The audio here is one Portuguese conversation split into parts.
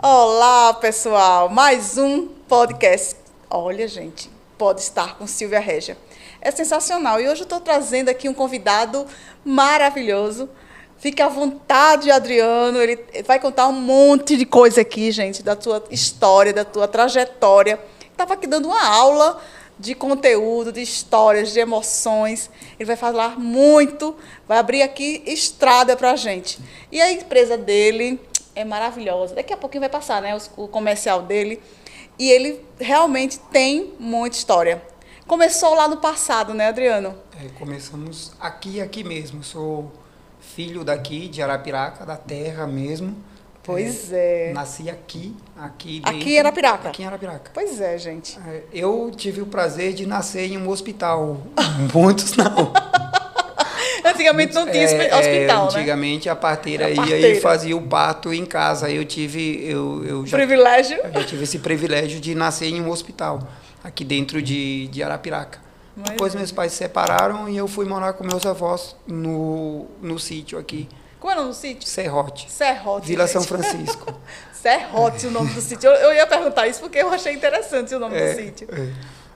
Olá, pessoal! Mais um podcast. Olha, gente, pode estar com Silvia Régia. É sensacional. E hoje eu estou trazendo aqui um convidado maravilhoso. Fique à vontade, Adriano. Ele vai contar um monte de coisa aqui, gente, da tua história, da tua trajetória. Estava aqui dando uma aula de conteúdo, de histórias, de emoções. Ele vai falar muito, vai abrir aqui estrada para a gente. E a empresa dele é maravilhosa. Daqui a pouquinho vai passar, né, o comercial dele. E ele realmente tem muita história. Começou lá no passado, né, Adriano? Começamos aqui mesmo. Sou filho daqui, de Arapiraca, da terra mesmo. Pois é. Nasci aqui Aqui em Arapiraca? Aqui em Arapiraca. Pois é, gente. Eu tive o prazer de nascer em um hospital. Muitos não. Antigamente não tinha hospital, né? Antigamente a parteira ia e fazia o parto em casa. Eu Privilégio? Eu já tive esse privilégio de nascer em um hospital, aqui dentro de Arapiraca. Depois meus pais se separaram e eu fui morar com meus avós no sítio aqui. Qual é o nome do sítio? Serrote. Vila gente. São Francisco. Serrote, o nome do sítio. Eu ia perguntar isso porque eu achei interessante o nome do sítio.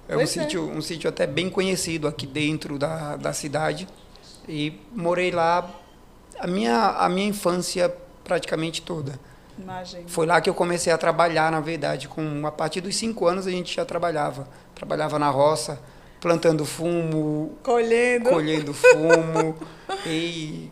É um sítio até bem conhecido aqui dentro da cidade. E morei lá a minha infância praticamente toda. Imagina. Foi lá que eu comecei a trabalhar, na verdade. A partir dos 5 anos a gente já trabalhava. Trabalhava na roça, plantando fumo, colhendo fumo e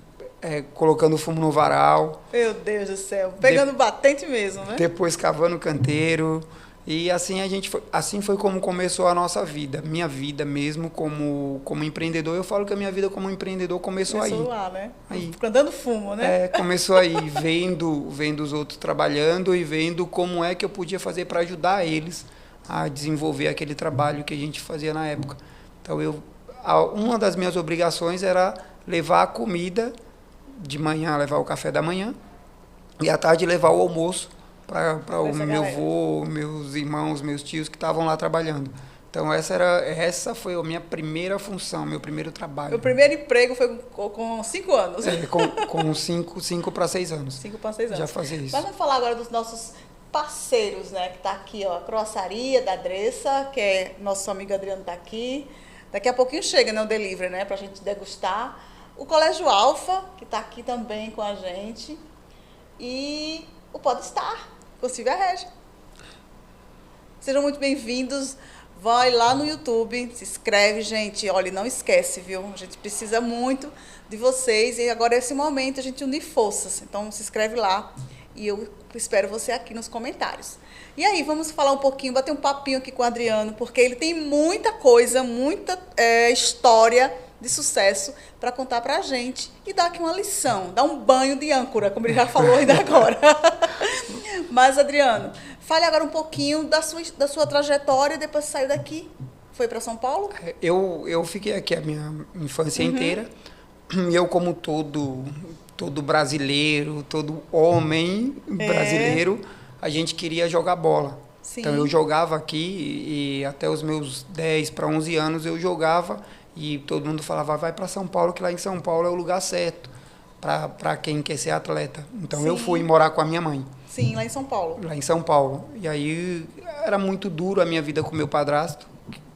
colocando fumo no varal. Meu Deus do céu, pegando batente mesmo, né? Depois cavando canteiro. E assim foi como começou a nossa vida. Minha vida mesmo como empreendedor. Eu falo que a minha vida como empreendedor começou aí. Começou lá, né? Aí. Plantando fumo, né? Começou aí, vendo os outros trabalhando e vendo como é que eu podia fazer para ajudar eles a desenvolver aquele trabalho que a gente fazia na época. Então, uma das minhas obrigações era levar a comida, de manhã levar o café da manhã e à tarde levar o almoço para o meu avô, meus irmãos, meus tios que estavam lá trabalhando. Então, essa foi a minha primeira função, meu primeiro trabalho. O primeiro emprego foi com 5 anos. Com 5 para 6 anos. 5 para 6 anos. Já fazia isso. Mas vamos falar agora dos nossos parceiros, né? Que está aqui, ó, a croassaria da Dressa, que é nosso amigo Adriano está aqui. Daqui a pouquinho chega, né, o delivery, né? Para a gente degustar. O Colégio Alfa, que está aqui também com a gente. E o Pode Estar, com Silvia Régia. Sejam muito bem-vindos. Vai lá no YouTube, se inscreve, gente. Olha, não esquece, viu? A gente precisa muito de vocês. E agora é esse momento a gente unir forças. Então, se inscreve lá. E eu espero você aqui nos comentários. E aí, vamos falar um pouquinho, bater um papinho aqui com o Adriano, porque ele tem muita coisa, muita história de sucesso para contar para a gente e dar aqui uma lição, dar um banho de âncora, como ele já falou ainda agora. Mas, Adriano, fale agora um pouquinho da sua trajetória, depois que saiu daqui. Foi para São Paulo? Eu fiquei aqui a minha infância inteira. E eu, como todo brasileiro, todo homem brasileiro, a gente queria jogar bola. Sim. Então, eu jogava aqui e até os meus 10 para 11 anos eu jogava e todo mundo falava, vai para São Paulo, que lá em São Paulo é o lugar certo para quem quer ser atleta. Então, eu fui morar com a minha mãe. Sim, lá em São Paulo. Lá em São Paulo. E aí era muito duro a minha vida com meu padrasto.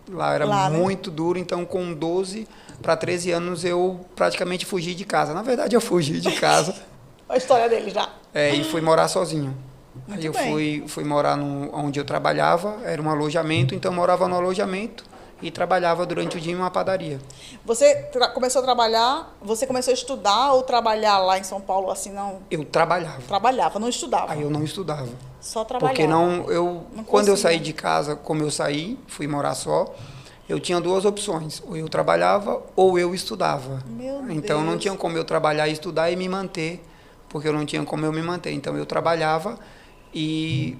Lá era muito duro, então com 12 para 13 anos eu praticamente fugi de casa. Na verdade, eu fugi de casa. A história dele já. E fui morar sozinho. Muito aí eu bem. fui morar onde eu trabalhava, era um alojamento, então eu morava no alojamento e trabalhava durante o dia em uma padaria. Você começou a trabalhar, você começou a estudar ou trabalhar lá em São Paulo, assim, não? Eu trabalhava. Trabalhava, não estudava. Aí eu não estudava. Só trabalhava. Porque quando eu saí de casa, como eu saí, fui morar só, eu tinha 2 opções. Ou eu trabalhava ou eu estudava. Então não tinha como eu trabalhar, estudar e me manter, porque eu não tinha como eu me manter. Então eu trabalhava e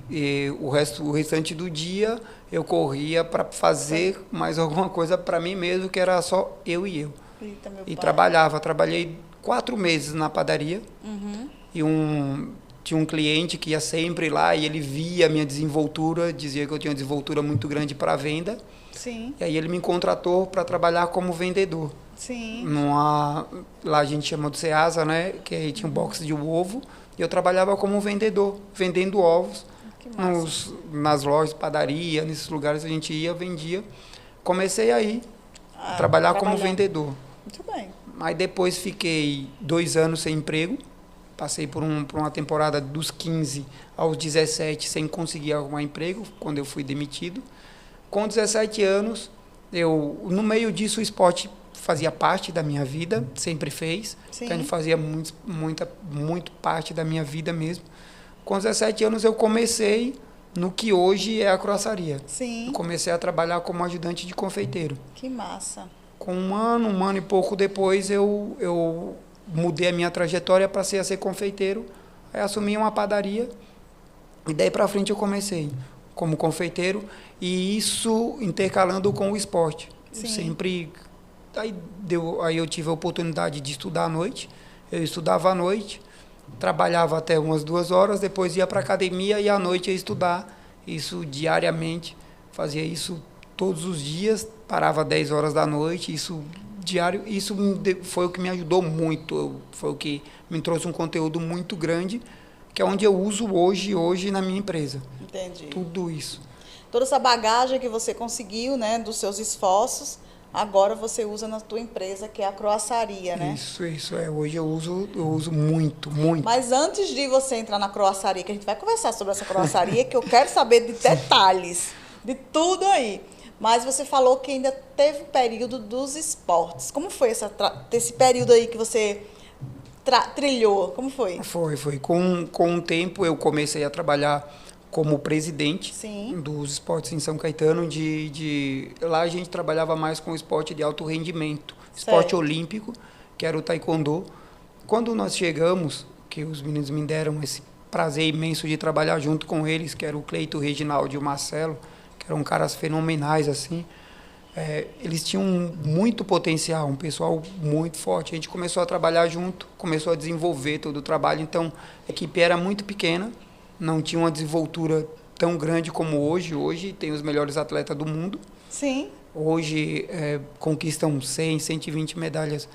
o restante do dia eu corria para fazer mais alguma coisa para mim mesmo, que era só eu e eu. Eita, meu E pai. trabalhei 4 meses na padaria. E tinha um cliente que ia sempre lá e ele via a minha desenvoltura, dizia que eu tinha uma desenvoltura muito grande para venda. Sim, E aí ele me contratou para trabalhar como vendedor. sim. Lá a gente chama de Ceasa, né? Que aí tinha um box de ovo. E eu trabalhava como vendedor, vendendo ovos Que massa. nas lojas, padaria, nesses lugares a gente ia, vendia. Comecei aí a Ah, trabalhar como trabalhando. vendedor. Muito bem. Aí depois fiquei 2 anos sem emprego. Passei por uma temporada dos 15 aos 17 sem conseguir arrumar emprego, quando eu fui demitido. Com 17 anos, no meio disso, o esporte fazia parte da minha vida, sempre fez. Sim. Então, ele fazia muito parte da minha vida mesmo. Com 17 anos, eu comecei no que hoje é a croissaria. Sim. Eu comecei a trabalhar como ajudante de confeiteiro. Que massa. Com um ano e pouco depois, eu mudei a minha trajetória para ser confeiteiro. Aí assumi uma padaria e daí para frente eu comecei como confeiteiro e isso intercalando com o esporte. Sim. Sempre aí eu tive a oportunidade de estudar à noite. Eu estudava à noite, trabalhava até umas 2 horas, depois ia para a academia e à noite ia estudar. Isso diariamente, fazia isso todos os dias, parava 10 horas da noite, isso diário. Isso foi o que me ajudou muito, foi o que me trouxe um conteúdo muito grande, que é onde eu uso hoje na minha empresa. Entendi. Tudo isso. Toda essa bagagem que você conseguiu, né, dos seus esforços, agora você usa na tua empresa, que é a croissaria, né? Isso. Hoje eu uso muito. Mas antes de você entrar na croissaria, que a gente vai conversar sobre essa croissaria, que eu quero saber de detalhes, de tudo aí. Mas você falou que ainda teve o período dos esportes. Como foi esse período aí que você trilhou? Como foi? Foi. Com o tempo eu comecei a trabalhar como presidente Sim. dos esportes em São Caetano. Lá a gente trabalhava mais com esporte de alto rendimento, esporte Certo. olímpico, que era o taekwondo. Quando nós chegamos, que os meninos me deram esse prazer imenso de trabalhar junto com eles, que era o Cleito, o Reginaldo e o Marcelo, que eram caras fenomenais, assim. Eles tinham muito potencial, um pessoal muito forte. A gente começou a trabalhar junto, começou a desenvolver todo o trabalho. Então, a equipe era muito pequena, não tinha uma desenvoltura tão grande como hoje. Hoje tem os melhores atletas do mundo. Sim. Hoje conquistam 100, 120 medalhas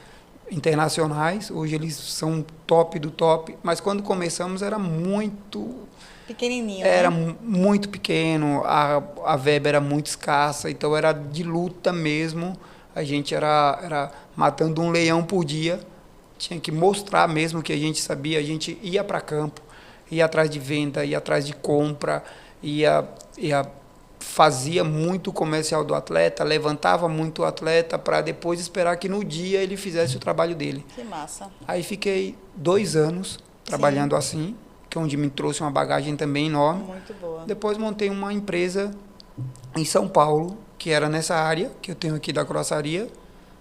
internacionais. Hoje eles são top do top. Mas quando começamos era muito... Pequenininho, Era né? muito pequeno, a verba era muito escassa, então era de luta mesmo. A gente era matando um leão por dia. Tinha que mostrar mesmo que a gente sabia. A gente ia para campo, ia atrás de venda, ia atrás de compra, fazia muito comercial do atleta, levantava muito o atleta para depois esperar que no dia ele fizesse o trabalho dele. Que massa. Aí fiquei 2 anos trabalhando assim, que é onde me trouxe uma bagagem também enorme. Muito boa. Depois montei uma empresa em São Paulo, que era nessa área que eu tenho aqui da croissaria,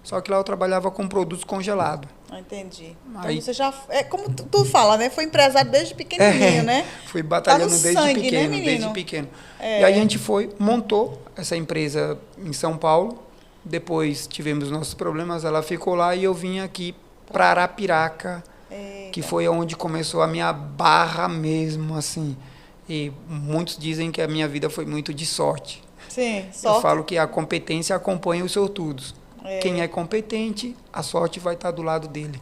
só que lá eu trabalhava com produtos congelados. Entendi. Então Aí- você já... como tu fala, né? Foi empresário desde pequenininho, né? Fui batalhando Tá no desde sangue, pequeno, né, menino? desde pequeno. E aí a gente montou essa empresa em São Paulo. Depois tivemos nossos problemas, ela ficou lá e eu vim aqui para Arapiraca, que foi onde começou a minha barra mesmo, assim. E muitos dizem que a minha vida foi muito de sorte. Sim, Eu sorte. falo que a competência acompanha os sortudos. Quem é competente, a sorte vai estar do lado dele.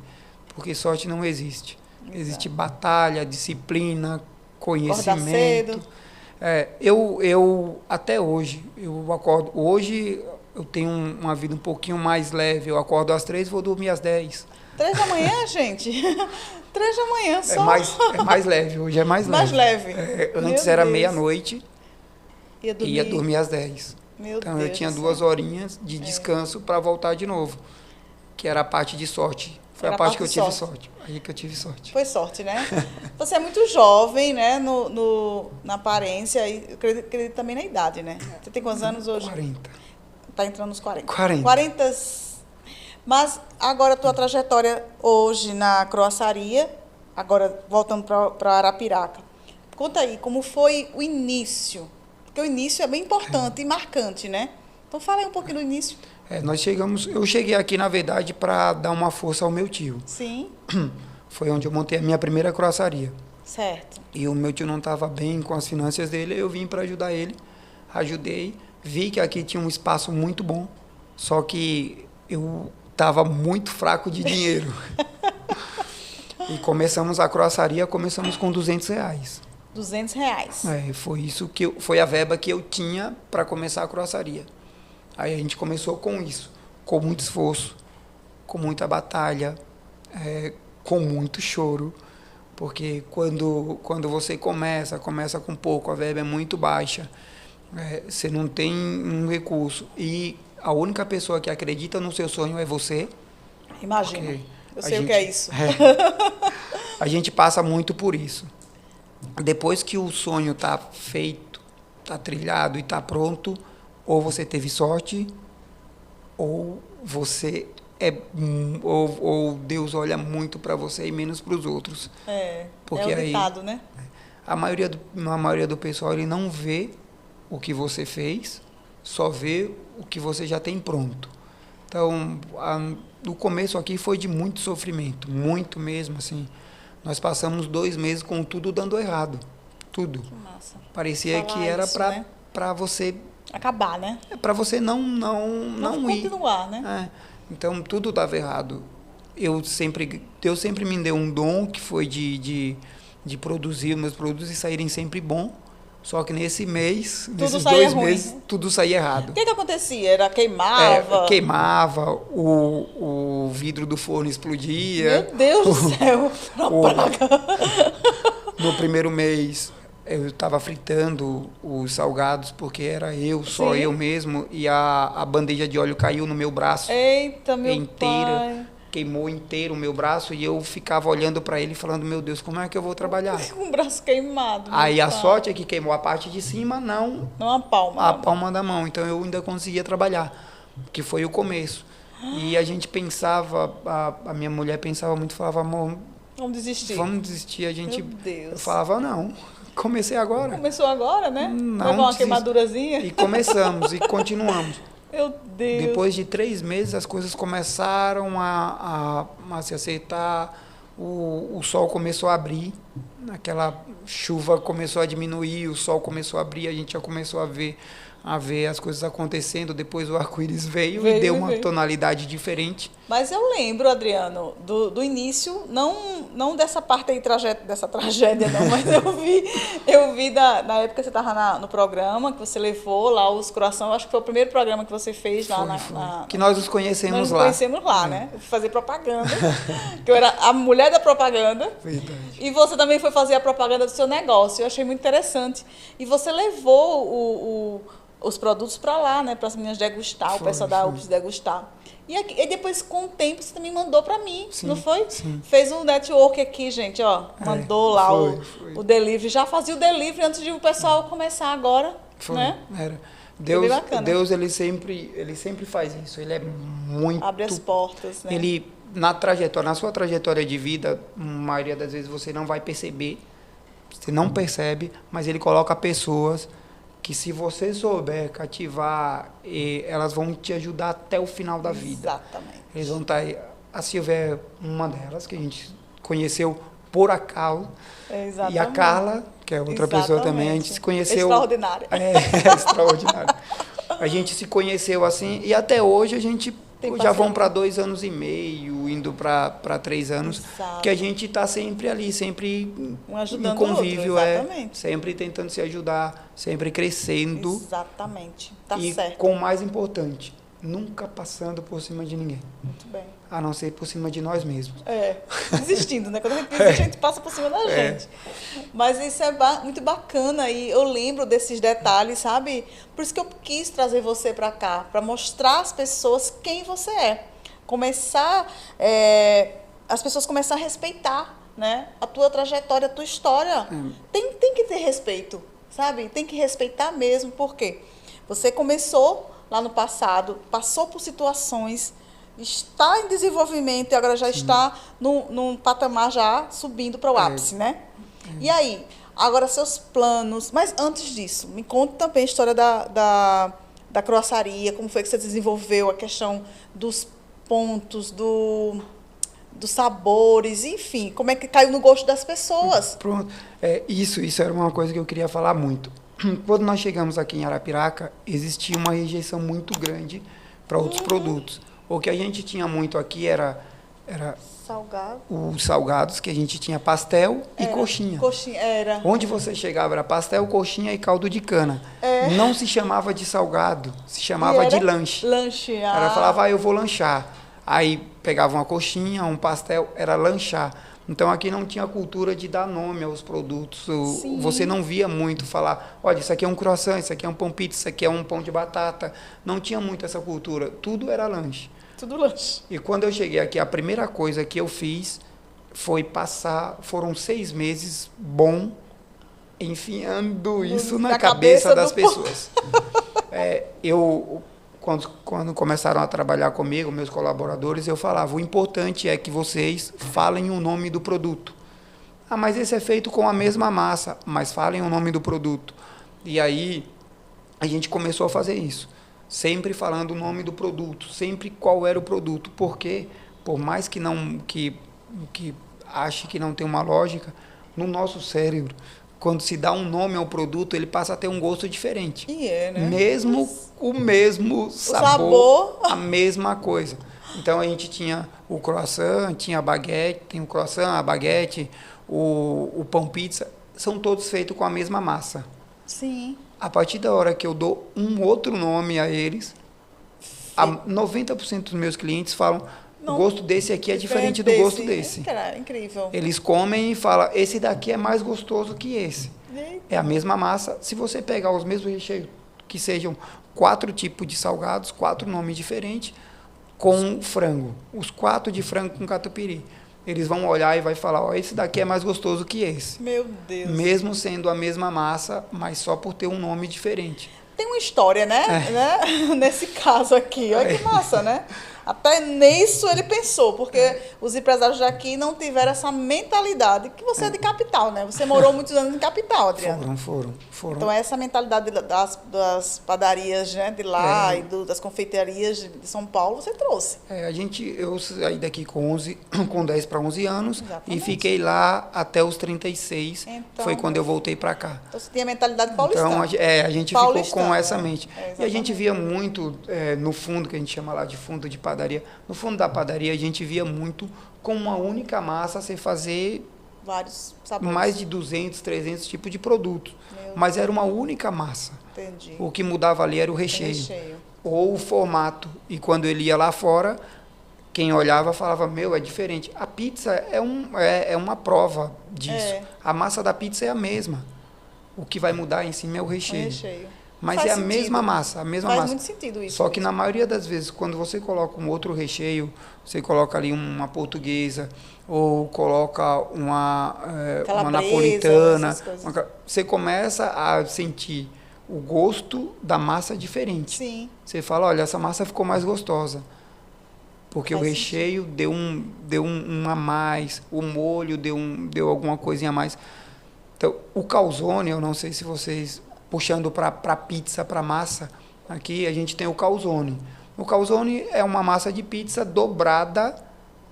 Porque sorte não existe. Existe batalha, disciplina, conhecimento. cedo. Eu até hoje, eu acordo. Hoje eu tenho uma vida um pouquinho mais leve. Eu acordo às 3 e vou dormir às 10. 3 da manhã, gente? 3 da manhã só. É mais leve, hoje é mais leve. Mais leve. Antes Meu era Deus. meia-noite Ia e ia dormir às 10. Meu Então Deus eu tinha do céu. 2 horinhas de descanso para voltar de novo, que era a parte de sorte. Foi Era a a parte parte que eu de tive sorte. sorte. Aí que eu tive sorte. Foi sorte, né? Você é muito jovem, né? Na aparência e eu acredito também na idade, né? Você tem quantos anos hoje? 40. Tá entrando nos 40. 40. 40. Mas agora a tua trajetória hoje na croissaria, agora voltando para Arapiraca. Conta aí, como foi o início? Porque o início é bem importante e marcante, né? Então fala aí um pouquinho do início. Eu cheguei aqui, na verdade, para dar uma força ao meu tio. Sim. Foi onde eu montei a minha primeira croçaria. Certo. E o meu tio não estava bem com as finanças dele, eu vim para ajudar ele. Ajudei, vi que aqui tinha um espaço muito bom, só que eu estava muito fraco de dinheiro. E começamos a croçaria, começamos com R$200. R$200. Foi a verba que eu tinha para começar a croçaria. Aí a gente começou com isso, com muito esforço, com muita batalha, com muito choro, porque quando você começa com pouco, a verba é muito baixa, você não tem um recurso e a única pessoa que acredita no seu sonho é você. Imagina, eu sei o que é isso. A gente passa muito por isso. Depois que o sonho está feito, está trilhado e está pronto, ou você teve sorte, ou você ou Deus olha muito para você e menos para os outros. Porque é o ditado, né? A maioria do pessoal, ele não vê o que você fez, só vê o que você já tem pronto. Então, o começo aqui foi de muito sofrimento, muito mesmo, assim. Nós passamos 2 meses com tudo dando errado, tudo. Que massa. Parecia que era para você acabar, né? Para você não ir. Continuar, né? Então tudo dava errado. Deus sempre me deu um dom que foi de produzir meus produtos e saírem sempre bom. Só que nesses 2 meses, tudo saía errado. O que acontecia? Era queimava? Queimava, o vidro do forno explodia. Meu Deus do céu! No primeiro mês, eu estava fritando os salgados, porque era só eu mesmo, e a bandeja de óleo caiu no meu braço. Eita, meu inteira. pai! Queimou inteiro o meu braço e eu ficava olhando para ele falando, meu Deus, como é que eu vou trabalhar? Com o braço queimado. Aí a sorte é que queimou a parte de cima, não a palma. A palma da mão. Então eu ainda conseguia trabalhar, que foi o começo. E a gente pensava, a minha mulher pensava muito, falava, amor, vamos desistir. A gente, meu Deus. Eu falava, não, comecei agora. Começou agora, né? Não, levou uma queimadurazinha. E começamos, e continuamos. Meu Deus. Depois de 3 meses, as coisas começaram a se acertar, o sol começou a abrir, aquela chuva começou a diminuir, o sol começou a abrir, a gente já começou a ver as coisas acontecendo, depois o arco-íris veio e deu uma tonalidade diferente. Mas eu lembro, Adriano, do início, não dessa parte aí, dessa tragédia não, mas eu vi na época que você estava no programa, que você levou lá os croissants, acho que foi o primeiro programa que você fez lá que nós nos conhecemos lá. Nós nos conhecemos lá, né? Eu fui fazer propaganda, que eu era a mulher da propaganda. Verdade. E você também foi fazer a propaganda do seu negócio, eu achei muito interessante. E você levou os produtos para lá, né, para as meninas degustar, o pessoal da UPS degustar. E depois, com o tempo, você também mandou para mim, não foi? Sim. Fez um network aqui, gente, ó, mandou lá o delivery. Já fazia o delivery antes de o pessoal começar agora, né? Era. Deus ele sempre faz isso. Ele é muito... Abre as portas, né? Na sua trajetória de vida, a maioria das vezes você não vai perceber, você não percebe, mas ele coloca pessoas que, se você souber cativar, elas vão te ajudar até o final da vida. Exatamente. Eles vão estar... A Silvia é uma delas, que a gente conheceu por acaso. Exatamente. E a Carla, que é outra pessoa também, a gente se conheceu... Extraordinária. Extraordinária. A gente se conheceu assim, e até hoje a gente... Já vão para 2 anos e meio, indo para 3 anos, Exato. Que a gente está sempre ali, sempre ajudando em convívio, o outro, sempre tentando se ajudar, sempre crescendo. Exatamente, tá e certo. Com o mais importante, nunca passando por cima de ninguém. Muito bem. A não ser por cima de nós mesmos. Desistindo, né? Quando a gente desiste, a gente passa por cima da gente. Mas isso é muito bacana e eu lembro desses detalhes, sabe? Por isso que eu quis trazer você para cá, para mostrar às pessoas quem você é. As pessoas começar a respeitar, né? A tua trajetória, a tua história. Tem que ter respeito, sabe? Tem que respeitar mesmo, porque você começou lá no passado, passou por situações, está em desenvolvimento e agora já está num patamar já subindo para o ápice, né? E aí, agora seus planos. Mas antes disso, me conta também a história da croissaria, como foi que você desenvolveu a questão dos pontos, dos sabores, enfim, como é que caiu no gosto das pessoas. Pronto. Isso era uma coisa que eu queria falar muito. Quando nós chegamos aqui em Arapiraca, existia uma rejeição muito grande para outros produtos. O que a gente tinha muito aqui era Salgado. os salgados, que a gente tinha pastel e coxinha. Coxinha, era. Onde você chegava era pastel, coxinha e caldo de cana. Não se chamava de salgado, se chamava de lanche. Lanche, Ela falava, eu vou lanchar. Aí pegava uma coxinha, um pastel, era lanchar. Então aqui não tinha cultura de dar nome aos produtos. Você não via muito falar, olha, isso aqui é um croissant, isso aqui é um pão pizza, isso aqui é um pão de batata. Não tinha muito essa cultura. Tudo era lanche. Tudo lanche. E quando eu cheguei aqui, a primeira coisa que eu fiz foi foram 6 meses bom, enfiando isso na cabeça das pessoas. Quando começaram a trabalhar comigo, meus colaboradores, eu falava, o importante é que vocês falem o nome do produto. Ah, mas esse é feito com a mesma massa, mas falem o nome do produto. E aí, a gente começou a fazer isso. Sempre falando o nome do produto, sempre qual era o produto, porque, por mais que ache que não tem uma lógica, no nosso cérebro, quando se dá um nome ao produto, ele passa a ter um gosto diferente. Né? Mesmo o mesmo sabor, a mesma coisa. Então, a gente tinha o croissant, tinha a baguete, tem o croissant, a baguete, o pão pizza, são todos feitos com a mesma massa. Sim. A partir da hora que eu dou um outro nome a eles, 90% dos meus clientes falam, o gosto desse aqui é diferente do gosto desse. Incrível. Eles comem e falam, esse daqui é mais gostoso que esse. Eita. É a mesma massa. Se você pegar os mesmos recheios, que sejam 4 tipos de salgados, 4 nomes diferentes, com frango. Os 4 de frango com catupiry. Eles vão olhar e vai falar, ó, esse daqui é mais gostoso que esse. Meu Deus. Mesmo sendo a mesma massa, mas só por ter um nome diferente. Tem uma história, né? Nesse caso aqui. Olha que massa, né? Até nisso ele pensou, porque os empresários daqui não tiveram essa mentalidade, que você é de capital, né? Você morou muitos anos em capital, Adriano. Foram. Então, essa mentalidade das padarias, né, de lá e das confeitarias de São Paulo, você trouxe. Eu saí daqui com 10 para 11 anos. Exatamente. E fiquei lá até os 36. Então, foi quando eu voltei para cá. Então, você tinha mentalidade paulistana. Então, a gente ficou com essa mente. E a gente via muito, no fundo, que a gente chama lá de fundo de padaria, no fundo da padaria, a gente via muito com uma única massa você fazer vários sabores. Mais de 200, 300 tipos de produtos. Mas era uma única massa. Entendi. O que mudava ali era o recheio. Ou o formato. E quando ele ia lá fora, quem olhava falava, é diferente. A pizza é uma prova disso. A massa da pizza é a mesma. O que vai mudar em cima é o recheio. Mas é a mesma massa, Faz muito sentido isso. Só que na maioria das vezes, quando você coloca um outro recheio, você coloca ali uma portuguesa, ou coloca uma napolitana, você começa a sentir o gosto da massa diferente. Sim. Você fala, olha, essa massa ficou mais gostosa. Porque o recheio deu um a mais, o molho deu alguma coisinha a mais. Então, o calzone, eu não sei se vocês... Puxando para pizza, para massa, aqui a gente tem o calzone. O calzone é uma massa de pizza dobrada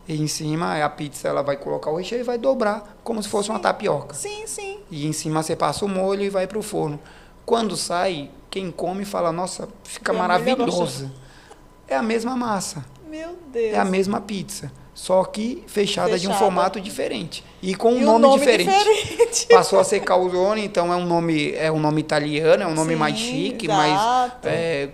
e em cima a pizza ela vai colocar o recheio e vai dobrar, como se fosse uma tapioca. Sim. E em cima você passa o molho e vai para o forno. Quando sai, quem come fala, nossa, fica maravilhosa. É a mesma massa. Meu Deus. É a mesma pizza. Só que fechada de um formato diferente. E com um nome diferente. Passou a ser calzone, então é um nome italiano, é um nome mais chique,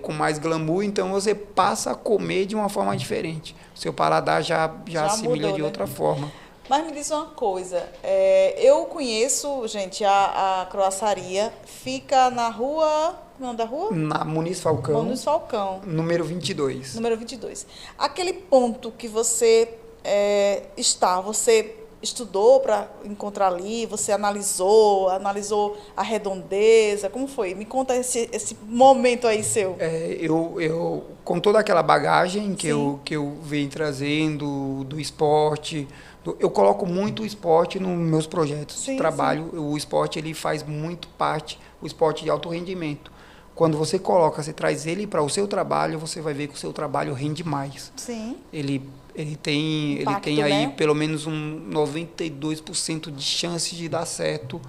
com mais glamour. Então você passa a comer de uma forma diferente. O seu paladar já assimila mudou, de outra forma. Mas me diz uma coisa, eu conheço, gente, a croissaria, fica na rua... O nome da rua? Na Muniz Falcão. Muniz Falcão. Número 22. Número 22. Aquele ponto que você você estudou para encontrar ali, você analisou a redondeza, como foi? Me conta esse momento aí seu. Eu com toda aquela bagagem que eu venho trazendo do esporte, eu coloco muito o esporte nos meus projetos de trabalho. O esporte ele faz muito parte, o esporte de alto rendimento. Quando você traz ele para o seu trabalho, você vai ver que o seu trabalho rende mais. Sim. Ele tem aí, né, pelo menos um 92% de chance de dar certo,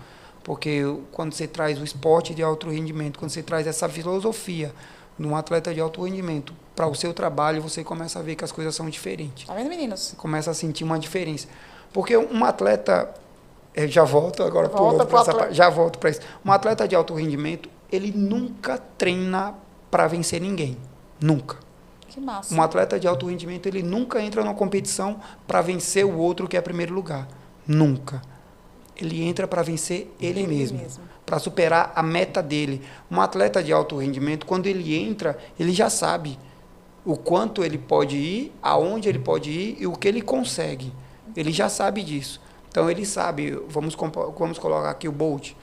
porque quando você traz o esporte de alto rendimento, quando você traz essa filosofia num atleta de alto rendimento para o seu trabalho, você começa a ver que as coisas são diferentes. Tá vendo, meninos? Você começa a sentir uma diferença. Porque um atleta, já volto agora já volto para isso. Um atleta de alto rendimento, ele nunca treina para vencer ninguém. Nunca. Que massa. Um atleta de alto rendimento, ele nunca entra numa competição para vencer o outro que é primeiro lugar. Nunca. Ele entra para vencer ele mesmo. Para superar a meta dele. Um atleta de alto rendimento, quando ele entra, ele já sabe o quanto ele pode ir, aonde ele pode ir e o que ele consegue. Ele já sabe disso. Então, ele sabe, vamos colocar aqui o Bolt.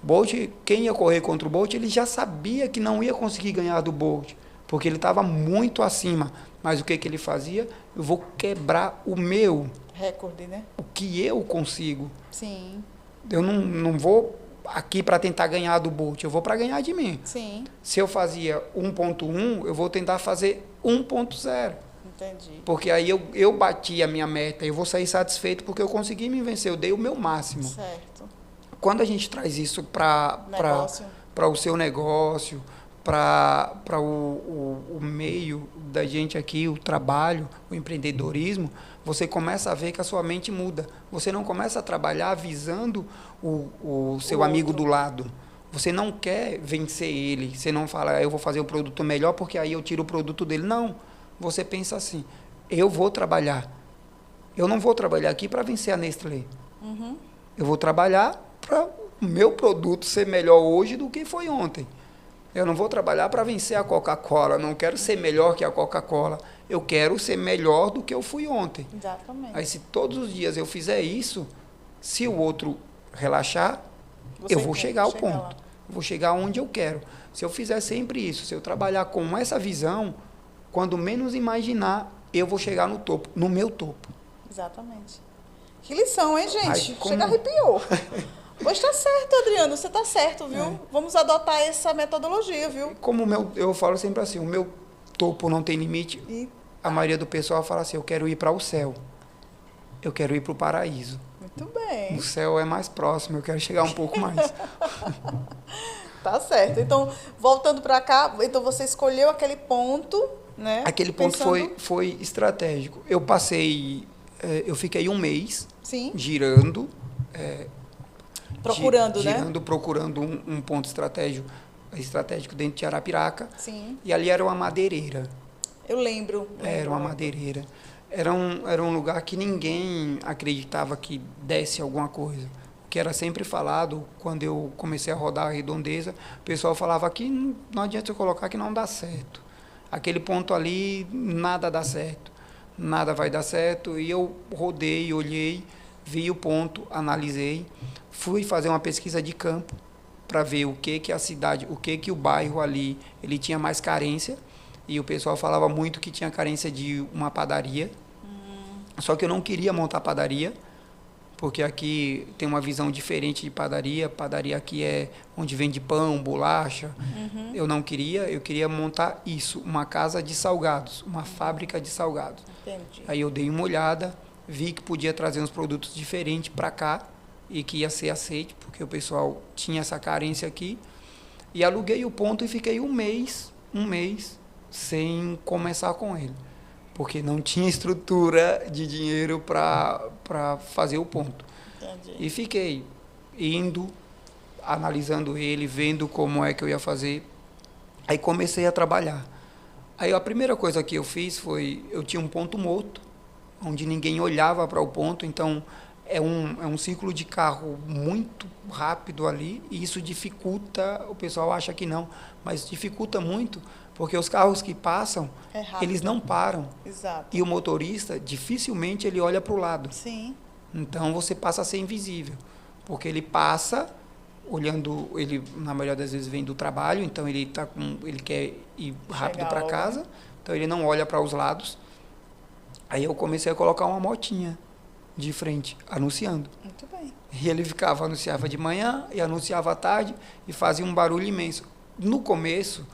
Bolt, quem ia correr contra o Bolt, ele já sabia que não ia conseguir ganhar do Bolt, porque ele estava muito acima. Mas o que ele fazia? Eu vou quebrar o meu recorde, né? O que eu consigo. Sim. Eu não vou aqui para tentar ganhar do Bolt, eu vou para ganhar de mim. Sim. Se eu fazia 1.1, eu vou tentar fazer 1.0. Entendi. Porque aí eu bati a minha meta, eu vou sair satisfeito porque eu consegui me vencer, eu dei o meu máximo. Certo. Quando a gente traz isso para o seu negócio, para o meio da gente aqui, o trabalho, o empreendedorismo, você começa a ver que a sua mente muda. Você não começa a trabalhar visando o seu amigo do lado. Você não quer vencer ele. Você não fala, eu vou fazer o produto melhor porque aí eu tiro o produto dele. Não. Você pensa assim, eu vou trabalhar. Eu não vou trabalhar aqui para vencer a Nestlé. Uhum. Eu vou trabalhar para o meu produto ser melhor hoje do que foi ontem. Eu não vou trabalhar para vencer a Coca-Cola. Não quero ser melhor que a Coca-Cola. Eu quero ser melhor do que eu fui ontem. Exatamente. Aí, se todos os dias eu fizer isso, se o outro relaxar, eu vou chegar ao ponto. Vou chegar onde eu quero. Se eu fizer sempre isso, se eu trabalhar com essa visão, quando menos imaginar, eu vou chegar no topo, no meu topo. Exatamente. Que lição, hein, gente? Ai, Chega, arrepiou. Pois tá certo, Adriano, você tá certo, viu? É. Vamos adotar essa metodologia, viu? Como eu falo sempre assim, o meu topo não tem limite. E a maioria do pessoal fala assim, eu quero ir para o céu. Eu quero ir para o paraíso. Muito bem. O céu é mais próximo, eu quero chegar um pouco mais. Tá certo. Então, voltando para cá, então você escolheu aquele ponto, né? Aquele ponto foi estratégico. Eu fiquei um mês girando. Procurando um ponto estratégico dentro de Arapiraca. Sim. E ali era uma madeireira. Eu lembro. Era uma madeireira. Era um lugar que ninguém acreditava que desse alguma coisa. Que era sempre falado, quando eu comecei a rodar a redondeza, o pessoal falava que não adianta eu colocar que não dá certo. Aquele ponto ali, nada dá certo. Nada vai dar certo. E eu rodei, olhei, vi o ponto, analisei. Fui fazer uma pesquisa de campo para ver o que a cidade, o que o bairro ali, ele tinha mais carência. E o pessoal falava muito que tinha carência de uma padaria. Só que eu não queria montar padaria, porque aqui tem uma visão diferente de padaria. Padaria aqui é onde vende pão, bolacha. Uhum. Eu queria montar isso, uma casa de salgados, uma fábrica de salgados. Entendi. Aí eu dei uma olhada, vi que podia trazer uns produtos diferentes para cá e que ia ser aceito, porque o pessoal tinha essa carência aqui. E aluguei o ponto e fiquei um mês sem começar com ele, porque não tinha estrutura de dinheiro para fazer o ponto. Entendi. E fiquei indo, analisando ele, vendo como é que eu ia fazer. Aí comecei a trabalhar. Aí a primeira coisa que eu fiz foi, eu tinha um ponto morto, onde ninguém olhava para o ponto, então é um ciclo de carro muito rápido ali, e isso dificulta, o pessoal acha que não, mas dificulta muito, porque os carros que passam, eles não param. Exato. E o motorista, dificilmente ele olha para o lado. Sim. Então, você passa a ser invisível. Porque ele passa, olhando, ele na maioria das vezes vem do trabalho, então ele quer ir rápido para casa, então ele não olha para os lados. Aí eu comecei a colocar uma motinha de frente, anunciando. Muito bem. E ele anunciava de manhã e anunciava à tarde e fazia um barulho imenso. no começo,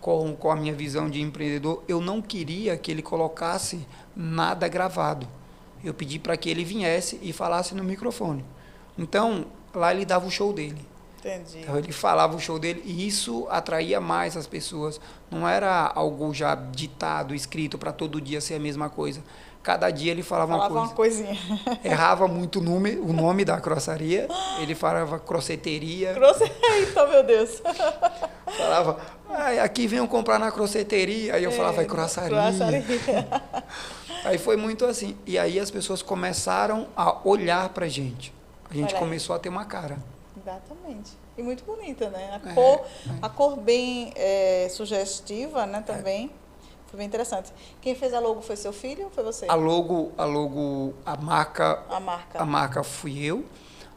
com a minha visão de empreendedor, eu não queria que ele colocasse nada gravado. Eu pedi para que ele viesse e falasse no microfone. Então, lá ele dava o show dele. Entendi. Então, ele falava o show dele e isso atraía mais as pessoas. Não era algo já ditado, escrito para todo dia ser a mesma coisa. Cada dia ele falava uma coisinha. Errava muito o nome da crossaria. Ele falava crosseteria. Eita, meu Deus. Falava, aqui venham comprar na crosseteria. Aí eu falava, crossaria. Aí foi muito assim. E aí as pessoas começaram a olhar pra gente. A gente começou a ter uma cara. Exatamente. E muito bonita, né? A cor bem sugestiva, né, também. Foi bem interessante. Quem fez a logo foi seu filho ou foi você? A marca fui eu.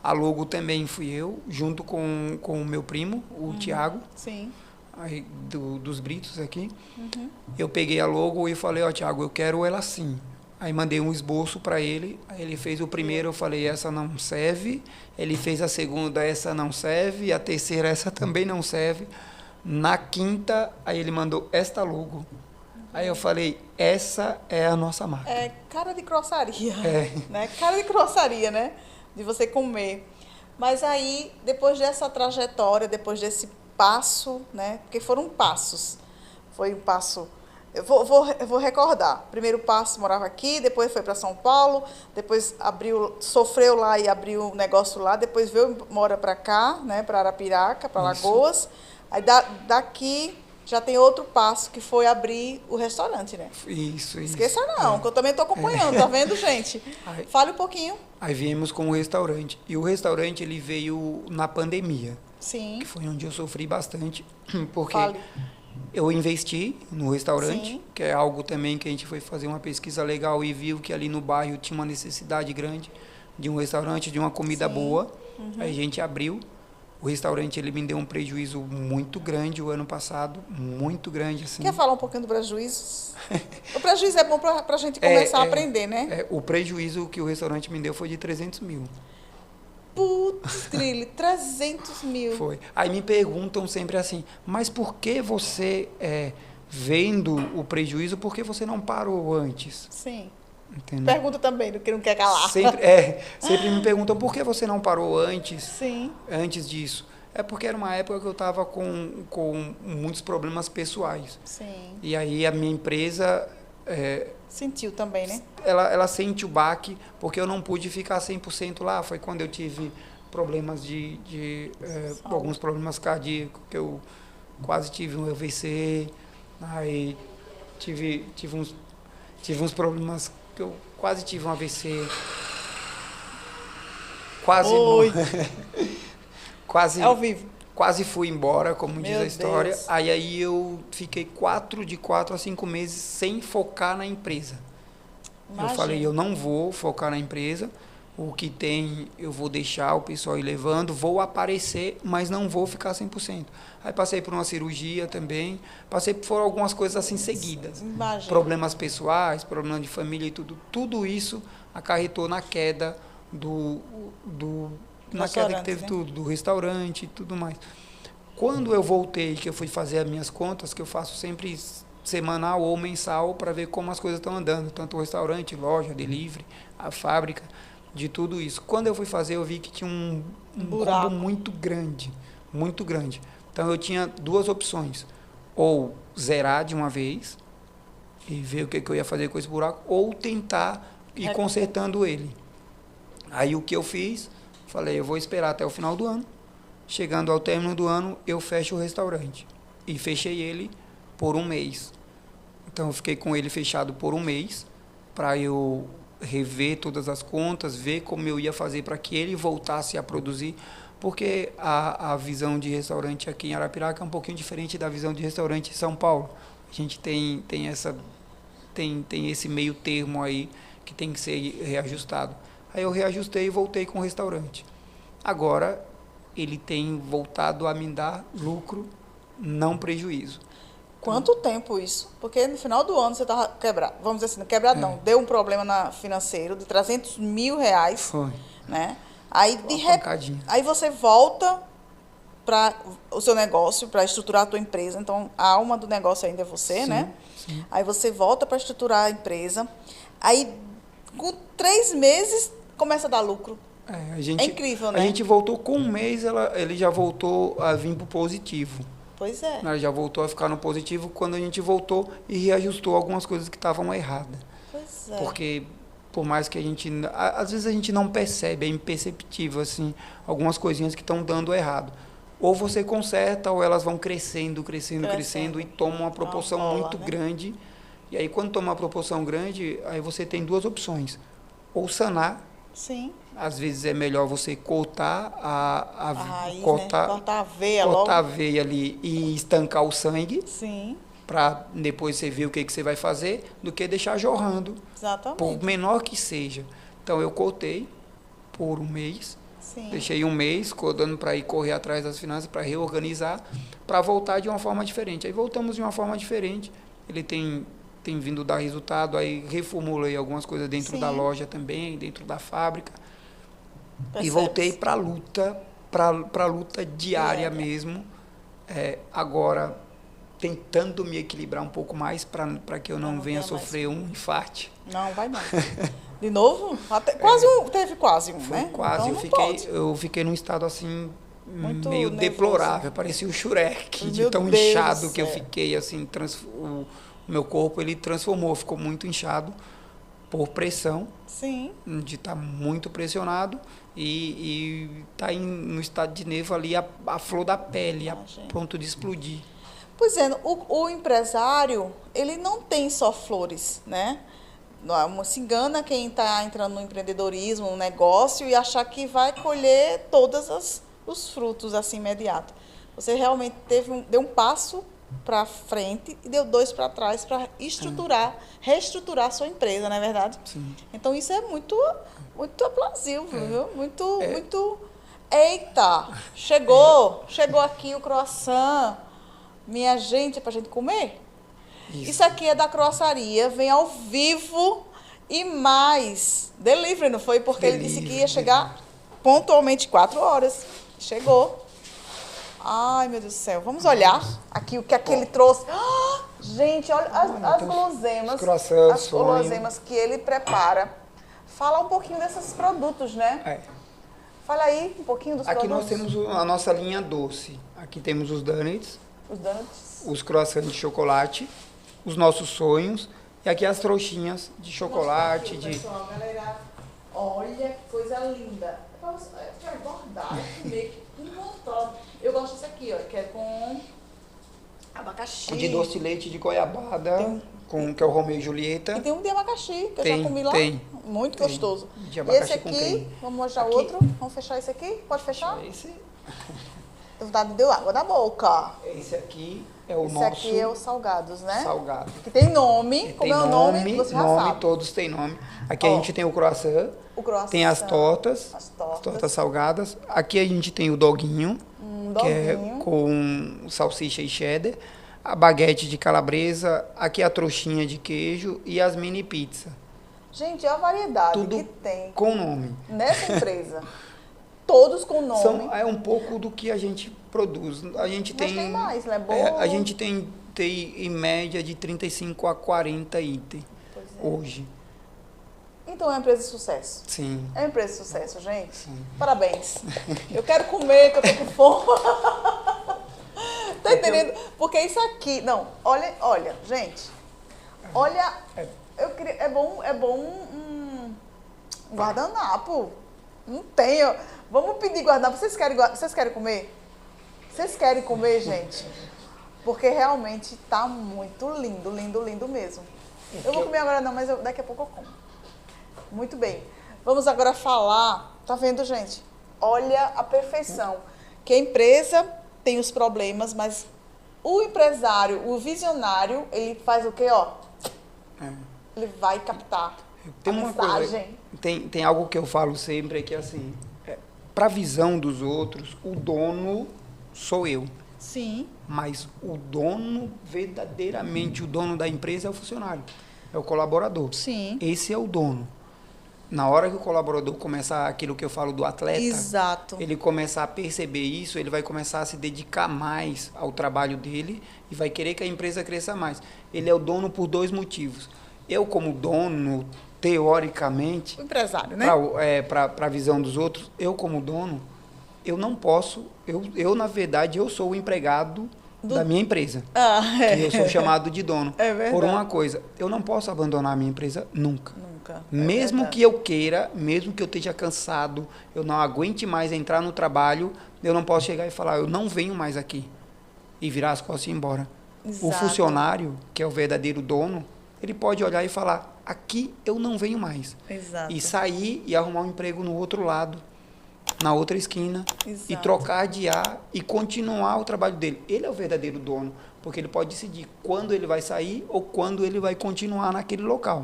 A logo também fui eu, junto com o meu primo, o Tiago. Sim. Aí, dos Britos aqui. Eu peguei a logo e falei, Tiago, eu quero ela assim. Aí mandei um esboço para ele, aí ele fez o primeiro, eu falei, essa não serve. Ele fez a segunda, essa não serve. A terceira, essa também não serve. Na quinta, aí ele mandou esta logo. Aí eu falei, essa é a nossa marca. É cara de crossaria. Né? Cara de crossaria, né? De você comer. Mas aí, depois dessa trajetória, depois desse passo, né? Porque foram passos. Foi um passo... Eu vou recordar. Primeiro passo, morava aqui, depois foi para São Paulo, depois sofreu lá e abriu um negócio lá, depois mora para cá, né? Para Arapiraca, para Lagoas. Aí daqui... Já tem outro passo, que foi abrir o restaurante, né? Isso. Esqueça não, que eu também estou acompanhando, tá vendo, gente? Fale um pouquinho. Aí viemos com o restaurante. E o restaurante, ele veio na pandemia. Sim. Que foi onde eu sofri bastante, porque eu investi no restaurante, que é algo também que a gente foi fazer uma pesquisa legal e viu que ali no bairro tinha uma necessidade grande de um restaurante, de uma comida boa. Aí a gente abriu. O restaurante, ele me deu um prejuízo muito grande o ano passado, muito grande, assim. Quer falar um pouquinho do prejuízo? O prejuízo é bom para a gente começar a aprender, né? O prejuízo que o restaurante me deu foi de 300 mil. Putz, Trilly, 300 mil. Foi. Aí me perguntam sempre assim, mas por que você, vendo o prejuízo, por que você não parou antes? Sim. Entendeu? Pergunta também, do que não quer calar. Sempre me perguntam por que você não parou antes disso. É porque era uma época que eu estava com muitos problemas pessoais. Sim. E aí a minha empresa... sentiu também, né? Ela sente o baque, porque eu não pude ficar 100% lá. Foi quando eu tive problemas alguns problemas cardíacos, que eu quase tive um AVC. Aí tive uns problemas... que eu quase tive um AVC, quase ao vivo, quase fui embora, como diz a história. Deus. Aí eu fiquei 4 a 5 meses sem focar na empresa. Imagina. Eu falei, eu não vou focar na empresa, o que tem eu vou deixar o pessoal ir levando, vou aparecer, mas não vou ficar 100%. Aí passei por uma cirurgia também, por algumas coisas assim seguidas. Imagina. Problemas pessoais, problemas de família e tudo isso acarretou na queda na queda que teve tudo, do restaurante e tudo mais. Quando eu voltei, que eu fui fazer as minhas contas, que eu faço sempre semanal ou mensal para ver como as coisas estão andando, tanto o restaurante, loja, delivery, a fábrica, de tudo isso. Quando eu fui fazer, eu vi que tinha um rombo muito grande, muito grande. Então eu tinha duas opções, ou zerar de uma vez e ver o que eu ia fazer com esse buraco, ou tentar ir consertando ele. Aí o que eu fiz, falei, eu vou esperar até o final do ano. Chegando ao término do ano, eu fecho o restaurante. E fechei ele por um mês. Então eu fiquei com ele fechado por um mês, para eu rever todas as contas, ver como eu ia fazer para que ele voltasse a produzir, porque a visão de restaurante aqui em Arapiraca é um pouquinho diferente da visão de restaurante em São Paulo. A gente tem esse meio termo aí que tem que ser reajustado. Aí eu reajustei e voltei com o restaurante. Agora ele tem voltado a me dar lucro, não prejuízo. Quanto tempo isso? Porque no final do ano você estava quebrado. Vamos dizer assim, quebrado não. Deu um problema financeiro de 300 mil reais. Foi. Né? Aí, aí você volta para o seu negócio, para estruturar a tua empresa. Então, a alma do negócio ainda é você, Sim, né? sim. Aí você volta para estruturar a empresa. Aí, com 3 meses, começa a dar lucro. É incrível, né? A gente voltou com um mês, ele já voltou a vir para o positivo. Pois é. Ela já voltou a ficar no positivo quando a gente voltou e reajustou algumas coisas que estavam erradas. Pois é. Porque, por mais que a gente... Às vezes a gente não percebe, é imperceptível, assim, algumas coisinhas que estão dando errado. Ou você conserta, ou elas vão crescendo e tomam uma proporção bola, muito né? grande. E aí, quando toma uma proporção grande, aí você tem duas opções. Ou sanar. Sim. Às vezes é melhor você cortar A raiz, cortar, né? Cortar a veia cortar a logo. veia ali e estancar o sangue, Sim, para depois você ver o que você vai fazer, do que deixar jorrando, exatamente. por menor que seja. Então eu cortei por um mês, Sim. deixei um mês dando para ir correr atrás das finanças, para reorganizar, para voltar de uma forma diferente. Aí voltamos de uma forma diferente. Ele tem vindo dar resultado, aí reformulei algumas coisas dentro da loja também, dentro da fábrica. Percebe-se. E voltei para a luta, para luta diária mesmo. Agora, tentando me equilibrar um pouco mais para que eu não venha sofrer um infarte. Não, vai não. De novo? Teve quase um, Foi né? quase. Então, Eu fiquei num estado assim, Muito meio nervoso. deplorável. Parecia o Shrek, de Meu tão Deus inchado do que eu céu. fiquei. Assim, o meu corpo ele transformou, ficou muito inchado por pressão, Sim. de estar muito pressionado e tá no estado de nervo ali, a flor da pele, a ponto de explodir. Pois é, o empresário, ele não tem só flores, né? Não se engana quem está entrando no empreendedorismo, no negócio, e achar que vai colher todos os frutos assim imediato. Você realmente deu um passo para frente e deu 2 para trás para reestruturar a sua empresa, não é verdade? Sim. Então isso é muito, muito aplausível, viu? Muito. Eita! Chegou aqui o croissant. Minha gente, é pra gente comer? Isso aqui é da croissaria, vem ao vivo e mais. Delivery, não foi? Porque ele disse que ia chegar pontualmente 4 horas. Chegou. Ai, meu Deus do céu. Vamos olhar aqui o que ele trouxe. Ah, gente, olha as guloseimas. As guloseimas que ele prepara. Fala um pouquinho desses produtos, né? Fala aí um pouquinho dos produtos. Aqui nós temos a nossa linha doce. Aqui temos os donuts. Os donuts. Os croissants de chocolate, os nossos sonhos, e aqui as trouxinhas de chocolate. Pessoal, galera, olha que coisa linda. Quero guardar, comer, tudo montado. Eu gosto desse aqui, ó, que é com abacaxi. De doce de leite de goiabada, que é o Romeu e Julieta. E tem um de abacaxi, que eu já comi lá. Muito gostoso. De E abacaxi esse com aqui, creme. vamos mostrar Aqui. outro. Vamos fechar esse aqui? Pode fechar? Esse Deu água na boca. Esse aqui é o Esse nosso aqui é os salgados, né? salgado. Que tem nome. Como Tem é o nome? Você já sabe. todos têm nome. Aqui a gente tem o croissant, tem as tortas, as tortas salgadas. Aqui a gente tem o doguinho, que é com salsicha e cheddar. A baguete de calabresa, aqui a trouxinha de queijo e as mini pizza. Gente, é a variedade Tudo que tem com nome. nessa empresa. Todos com nome. É um pouco do que a gente produz. A gente Mas tem mais, né? Bolo. A gente tem em média de 35 a 40 itens hoje. Então é uma empresa de sucesso. Sim. É uma empresa de sucesso, gente. Sim. Parabéns. Eu quero comer, que eu tô com fome. Tá entendendo? Porque isso aqui... Não, olha, gente. Olha... Eu queria, é bom um guardanapo. Não tenho. Vamos pedir guardanapo. Vocês querem comer? Vocês querem comer, gente? Porque realmente tá muito lindo, lindo, lindo mesmo. Eu vou comer agora não, mas daqui a pouco eu como. Muito bem. Vamos agora falar. Tá vendo, gente? Olha a perfeição. Que a empresa tem os problemas, mas o empresário, o visionário, ele faz o quê, ó? Ele vai captar a mensagem. Tem algo que eu falo sempre, é que assim, para a visão dos outros, o dono sou eu. Sim. Mas o dono, verdadeiramente, o dono da empresa é o funcionário, é o colaborador. Sim. Esse é o dono. Na hora que o colaborador começar aquilo que eu falo do atleta, Exato. ele começar a perceber isso, ele vai começar a se dedicar mais ao trabalho dele e vai querer que a empresa cresça mais. Ele é o dono por 2 motivos. Eu, como dono, teoricamente, O empresário, né? para a visão dos outros, eu, como dono, eu não posso, na verdade, eu sou o empregado da minha empresa. Que eu sou chamado de dono. É verdade. Por uma coisa, eu não posso abandonar a minha empresa nunca. Nunca. Mesmo que eu queira, mesmo que eu esteja cansado, eu não aguente mais entrar no trabalho, eu não posso chegar e falar, eu não venho mais aqui. E virar as costas e ir embora. Exato. O funcionário, que é o verdadeiro dono, ele pode olhar e falar, aqui eu não venho mais. Exato. E sair e arrumar um emprego no outro lado, na outra esquina, Exato. e trocar de ar e continuar o trabalho dele. Ele é o verdadeiro dono, porque ele pode decidir quando ele vai sair ou quando ele vai continuar naquele local.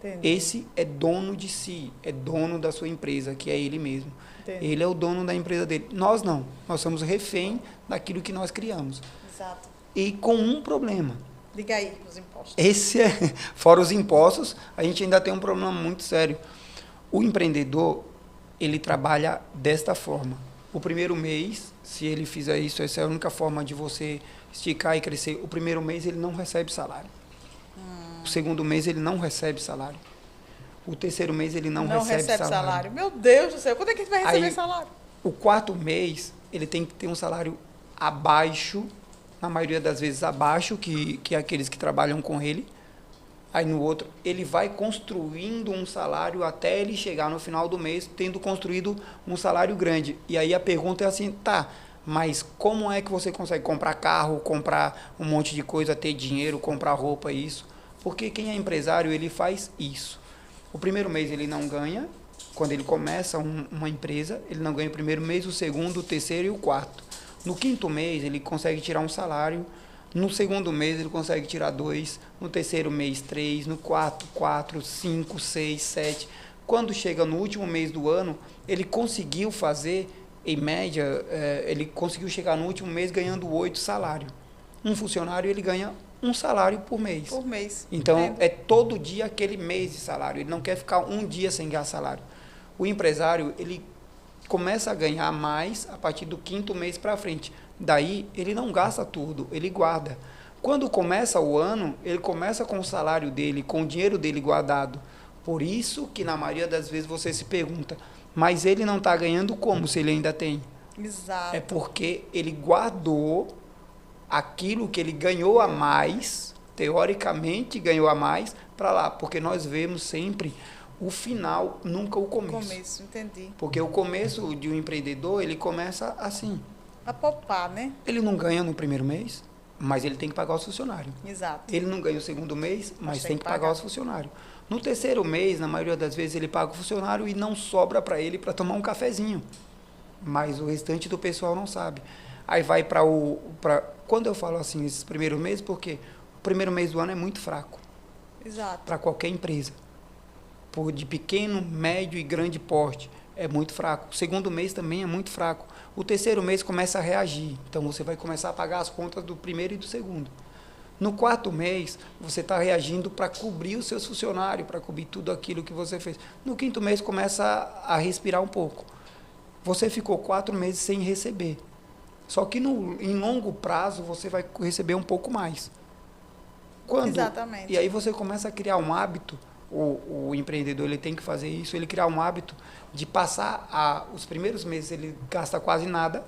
Entendi. Esse é dono de si, é dono da sua empresa, que é ele mesmo. Entendi. Ele é o dono da empresa dele. Nós não, nós somos refém daquilo que nós criamos. Exato. E com um problema. Diga aí, os impostos. Esse é, fora os impostos, a gente ainda tem um problema muito sério. O empreendedor, ele trabalha desta forma. O primeiro mês, se ele fizer isso, essa é a única forma de você esticar e crescer. O primeiro mês ele não recebe salário. O segundo mês ele não recebe salário. O terceiro mês ele não recebe salário. Meu Deus do céu, quando é que ele vai receber Aí, salário? O quarto mês ele tem que ter um salário abaixo, na maioria das vezes abaixo que aqueles que trabalham com ele. Aí no outro, ele vai construindo um salário até ele chegar no final do mês, tendo construído um salário grande. E aí a pergunta é assim, tá, mas como é que você consegue comprar carro, comprar um monte de coisa, ter dinheiro, comprar roupa, isso? Porque quem é empresário, ele faz isso. O primeiro mês ele não ganha, quando ele começa uma empresa, ele não ganha o primeiro mês, o segundo, o terceiro e o quarto. No quinto mês, ele consegue tirar um salário. No segundo mês, ele consegue tirar 2. No terceiro mês, 3. No quarto, 4, 5, 6, 7. Quando chega no último mês do ano, ele conseguiu fazer, em média, ele conseguiu chegar no último mês ganhando 8 salários. Um funcionário, ele ganha 1 salário por mês. Por mês. Então, Entendo. é todo dia aquele mês de salário. Ele não quer ficar um dia sem ganhar salário. O empresário, ele começa a ganhar mais a partir do quinto mês para frente. Daí, ele não gasta tudo, ele guarda. Quando começa o ano, ele começa com o salário dele, com o dinheiro dele guardado. Por isso que, na maioria das vezes, você se pergunta, mas ele não está ganhando como se ele ainda tem? Exato. É porque ele guardou aquilo que ele ganhou a mais, teoricamente ganhou a mais, para lá. Porque nós vemos sempre o final, nunca o começo. Começo, entendi. Porque o começo de um empreendedor, ele começa assim. A poupar, né? Ele não ganha no primeiro mês, mas ele tem que pagar os funcionários. Exato. Ele não ganha o segundo mês, mas tem que pagar os funcionários. No terceiro mês, na maioria das vezes, ele paga o funcionário e não sobra para ele para tomar um cafezinho. Mas o restante do pessoal não sabe. Aí vai para quando eu falo assim, esses primeiros meses, porque o primeiro mês do ano é muito fraco. Exato. Para qualquer empresa. De pequeno, médio e grande porte. É muito fraco. O segundo mês também é muito fraco. O terceiro mês começa a reagir. Então, você vai começar a pagar as contas do primeiro e do segundo. No quarto mês, você está reagindo para cobrir os seus funcionários, para cobrir tudo aquilo que você fez. No quinto mês, começa a respirar um pouco. Você ficou 4 meses sem receber. Só que em longo prazo, você vai receber um pouco mais. Exatamente. E aí você começa a criar um hábito. O empreendedor ele tem que fazer isso, ele criar um hábito de passar os primeiros meses ele gasta quase nada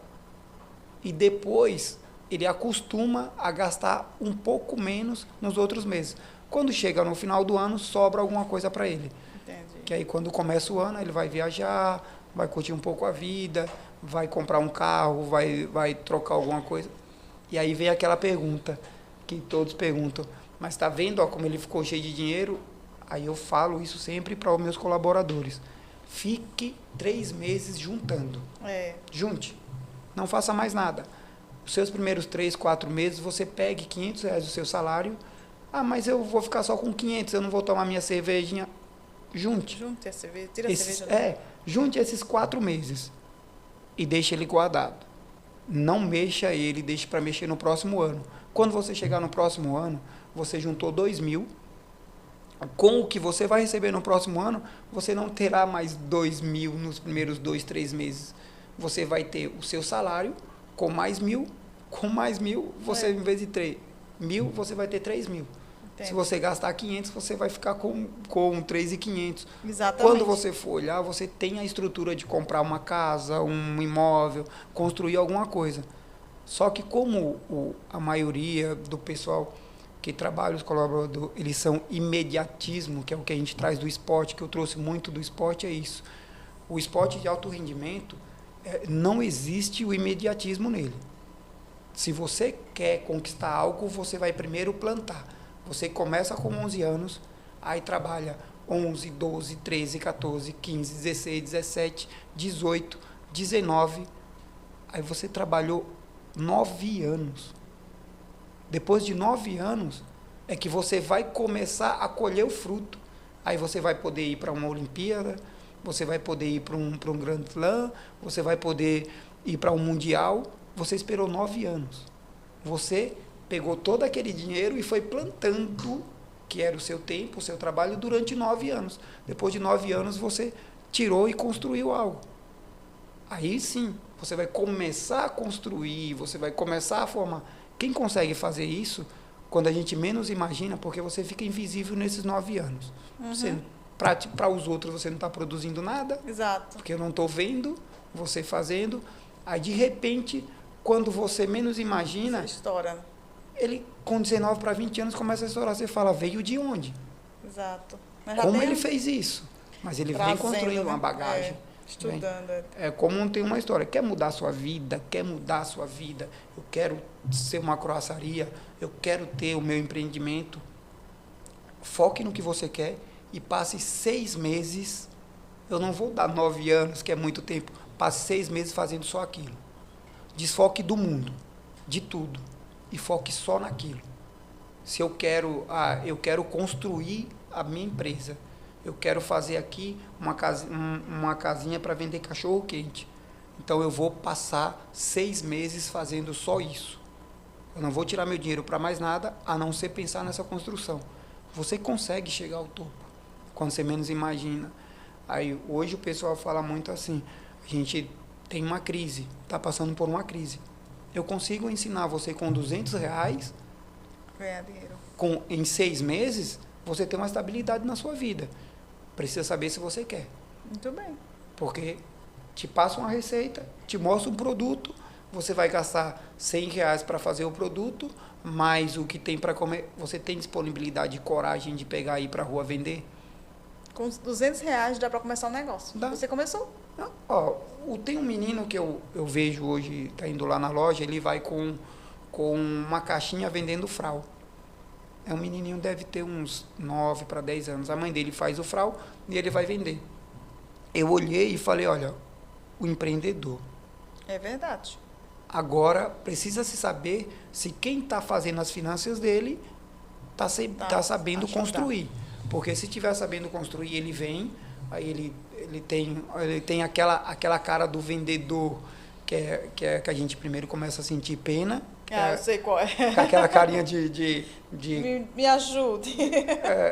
e depois ele acostuma a gastar um pouco menos nos outros meses. Quando chega no final do ano, sobra alguma coisa para ele. Entendi. Que aí quando começa o ano, ele vai viajar, vai curtir um pouco a vida, vai comprar um carro, vai trocar alguma coisa. E aí vem aquela pergunta que todos perguntam, mas está vendo como ele ficou cheio de dinheiro? Aí eu falo isso sempre para os meus colaboradores. Fique 3 meses juntando. Junte. Não faça mais nada. Os seus primeiros 3, 4 meses, você pegue R$500 do seu salário. Ah, mas eu vou ficar só com 500, eu não vou tomar minha cervejinha. Junte. Junte a cerveja, tira a cerveja. Junte esses 4 meses e deixe ele guardado. Não mexa ele, deixe para mexer no próximo ano. Quando você chegar no próximo ano, você juntou 2.000. com o que você vai receber no próximo ano, você não terá mais 2.000 nos primeiros 2, 3 meses. Você vai ter o seu salário com mais 1.000, com mais 1.000, você em vez de 3.000, você vai ter 3.000. Entendo. Se você gastar 500, você vai ficar com 3.500. Exatamente. Quando você for olhar, você tem a estrutura de comprar uma casa, um imóvel, construir alguma coisa. Só que como a maioria do pessoal que trabalha, os colaboradores, eles são imediatismo, que é o que a gente traz do esporte, que eu trouxe muito do esporte, é isso. O esporte de alto rendimento, não existe o imediatismo nele. Se você quer conquistar algo, você vai primeiro plantar. Você começa com 11 anos, aí trabalha 11, 12, 13, 14, 15, 16, 17, 18, 19. Aí você trabalhou 9 anos. Depois de 9 anos, é que você vai começar a colher o fruto. Aí você vai poder ir para uma Olimpíada, você vai poder ir para um Grand Slam, você vai poder ir para um Mundial. Você esperou 9 anos. Você pegou todo aquele dinheiro e foi plantando, que era o seu tempo, o seu trabalho, durante 9 anos. Depois de 9 anos, você tirou e construiu algo. Aí sim, você vai começar a construir, você vai começar a formar. Quem consegue fazer isso, quando a gente menos imagina, porque você fica invisível nesses 9 anos. Para os outros, você não está produzindo nada. Exato. Porque eu não estou vendo você fazendo. Aí, de repente, quando você menos imagina, Essa história. ele, com 19 para 20 anos, começa a estourar. Você fala, veio de onde? Exato. Como ele fez isso? Mas ele vem construindo uma bagagem. Estudando. Como tem uma história. Quer mudar a sua vida? Quer mudar a sua vida? Eu quero ser uma croassaria. Eu quero ter o meu empreendimento. Foque no que você quer e passe 6 meses. Eu não vou dar 9 anos, que é muito tempo. Passe 6 meses fazendo só aquilo. Desfoque do mundo, de tudo. E foque só naquilo. Se eu quero construir a minha empresa. Eu quero fazer aqui uma casinha para vender cachorro quente. Então eu vou passar 6 meses fazendo só isso. Eu não vou tirar meu dinheiro para mais nada, a não ser pensar nessa construção. Você consegue chegar ao topo, quando você menos imagina. Aí hoje o pessoal fala muito assim, a gente tem uma crise, está passando por uma crise. Eu consigo ensinar você com R$ 200, Ganhar dinheiro. em 6 meses, você ter uma estabilidade na sua vida. Precisa saber se você quer. Muito bem. Porque te passa uma receita, te mostra um produto, você vai gastar R$ 100 para fazer o produto, mais o que tem para comer. Você tem disponibilidade e coragem de pegar e ir para a rua vender? Com R$ 200 dá para começar um negócio. Dá. Você começou? Tem um menino que eu vejo hoje, está indo lá na loja, ele vai com uma caixinha vendendo frau. É um menininho, deve ter uns 9 para 10 anos. A mãe dele faz o frau e ele vai vender. Eu olhei e falei, olha, o empreendedor. É verdade. Agora, precisa se saber se quem está fazendo as finanças dele está sabendo construir. Porque se estiver sabendo construir, ele vem, aí ele tem aquela cara do vendedor, que a gente primeiro começa a sentir pena. Eu sei qual é. Com aquela carinha Me ajude.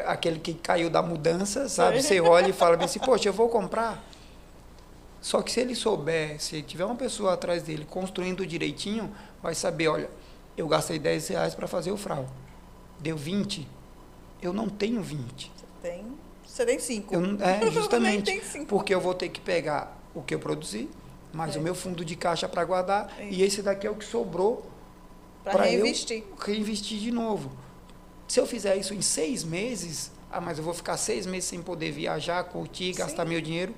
Aquele que caiu da mudança, sabe? Você olha e fala assim, poxa, eu vou comprar. Só que se ele souber, se tiver uma pessoa atrás dele construindo direitinho, vai saber, olha, eu gastei R$ 10 para fazer o frau. Deu 20? Eu não tenho 20. Você tem 5. Justamente. Nem tem 5. Porque eu vou ter que pegar o que eu produzi, mais o meu fundo de caixa para guardar, e esse daqui é o que sobrou para reinvestir. Reinvestir de novo. Se eu fizer isso em 6 meses, mas eu vou ficar 6 meses sem poder viajar, curtir, gastar meu dinheiro.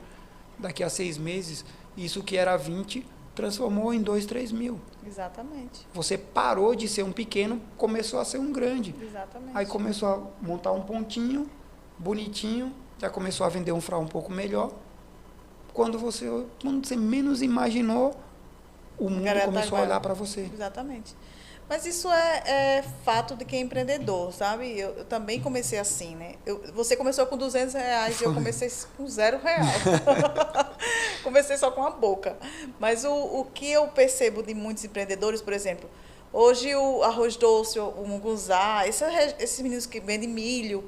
Daqui a 6 meses, isso que era 20, transformou em 2, 3 mil. Exatamente. Você parou de ser um pequeno, começou a ser um grande. Exatamente. Aí começou a montar um pontinho, bonitinho, já começou a vender um frau um pouco melhor. Quando você menos imaginou, o mundo começou a olhar para você. Exatamente. Mas isso é fato de quem é empreendedor, sabe? Eu também comecei assim, né? Você começou com R$ 200 e eu comecei com R$0. Comecei só com a boca. Mas o que eu percebo de muitos empreendedores, por exemplo, hoje o arroz doce, o munguzá, esses meninos que vendem milho,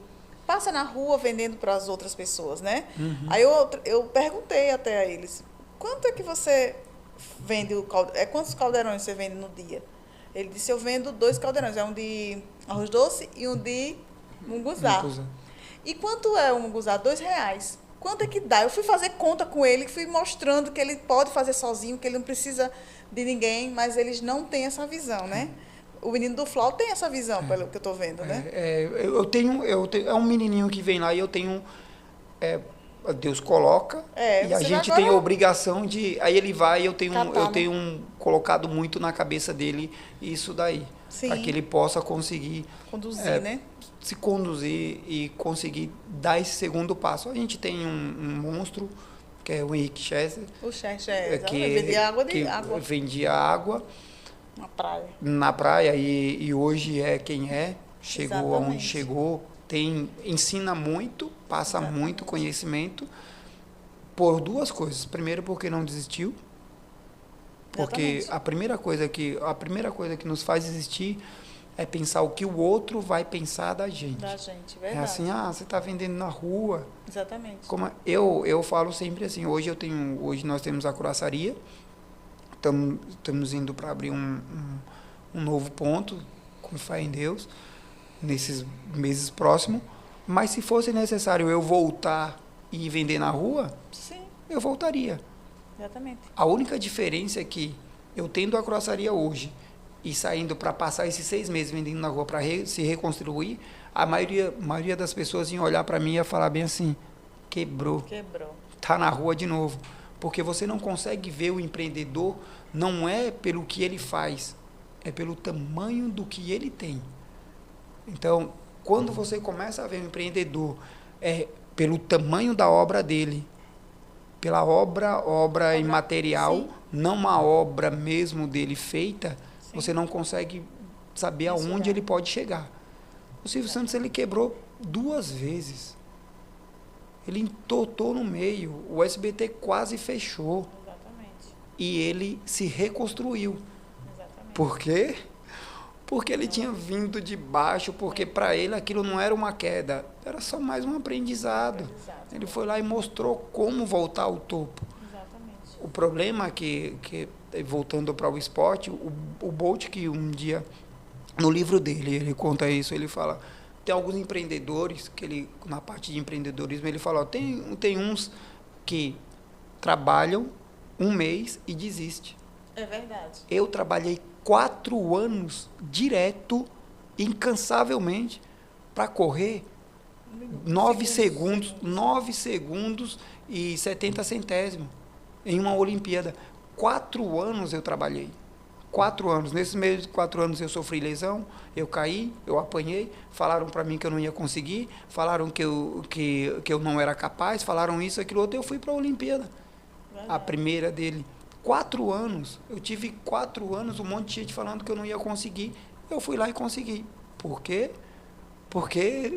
passa na rua vendendo para as outras pessoas, né? Aí eu perguntei até a eles, quanto é que você vende, quantos caldeirões você vende no dia? Ele disse, eu vendo 2 caldeirões, um de arroz doce e um de munguzá. E quanto é o munguzá? R$2. Quanto é que dá? Eu fui fazer conta com ele, fui mostrando que ele pode fazer sozinho, que ele não precisa de ninguém, mas eles não têm essa visão, né? O menino do Flau tem essa visão, pelo que eu estou vendo, né? Eu tenho, é um menininho que vem lá e eu tenho... Deus coloca e a gente tem a obrigação de... Aí ele vai, eu tenho colocado muito na cabeça dele isso daí. Para que ele possa conseguir... Conduzir, né? Se conduzir e conseguir dar esse segundo passo. A gente tem um monstro, que é o Henrique Chester. O Chester, que vendia água vendia água na praia e hoje é quem é. Chegou aonde chegou. Ensina muito, passa muito conhecimento por 2 coisas. Primeiro, porque não desistiu. Porque a primeira coisa que nos faz existir é pensar o que o outro vai pensar da gente. Da gente, verdade. É assim, você está vendendo na rua. Exatamente. Como eu falo sempre assim, hoje nós temos a croissaria, estamos indo para abrir um novo ponto, com fé em Deus, nesses meses próximos, mas se fosse necessário eu voltar e vender na rua, sim, eu voltaria. Exatamente. A única diferença é que eu tendo a croissaria hoje e saindo para passar esses 6 meses vendendo na rua para se reconstruir, a maioria das pessoas iam olhar para mim e ia falar bem assim, quebrou, tá na rua de novo. Porque você não consegue ver o empreendedor, não é pelo que ele faz, é pelo tamanho do que ele tem. Então, quando você começa a ver o empreendedor pelo tamanho da obra dele, pela obra imaterial, sim, não uma obra mesmo dele feita, sim, você não consegue saber aonde ele pode chegar. O Silvio Santos, ele quebrou 2 vezes. Ele entortou no meio. O SBT quase fechou. Exatamente. E ele se reconstruiu. Exatamente. Por quê? Porque ele tinha vindo de baixo, porque para ele aquilo não era uma queda, era só mais um aprendizado. Ele foi lá e mostrou como voltar ao topo. Exatamente. O problema é que voltando para o esporte, o Bolt, que um dia, no livro dele, ele conta isso, ele fala, tem alguns empreendedores, que ele, na parte de empreendedorismo, ele fala, tem uns que trabalham 1 mês e desistem. É verdade. Eu trabalhei 4 anos direto, incansavelmente, para correr 9 segundos e 70 centésimos em uma Olimpíada. 4 anos eu trabalhei. 4 anos. Nesses meios de 4 anos eu sofri lesão, eu caí, eu apanhei, falaram para mim que eu não ia conseguir, falaram que eu não era capaz, falaram isso, aquilo outro, eu fui para a Olimpíada. A primeira dele. 4 anos. Eu tive 4 anos, um monte de gente falando que eu não ia conseguir. Eu fui lá e consegui. Por quê? Porque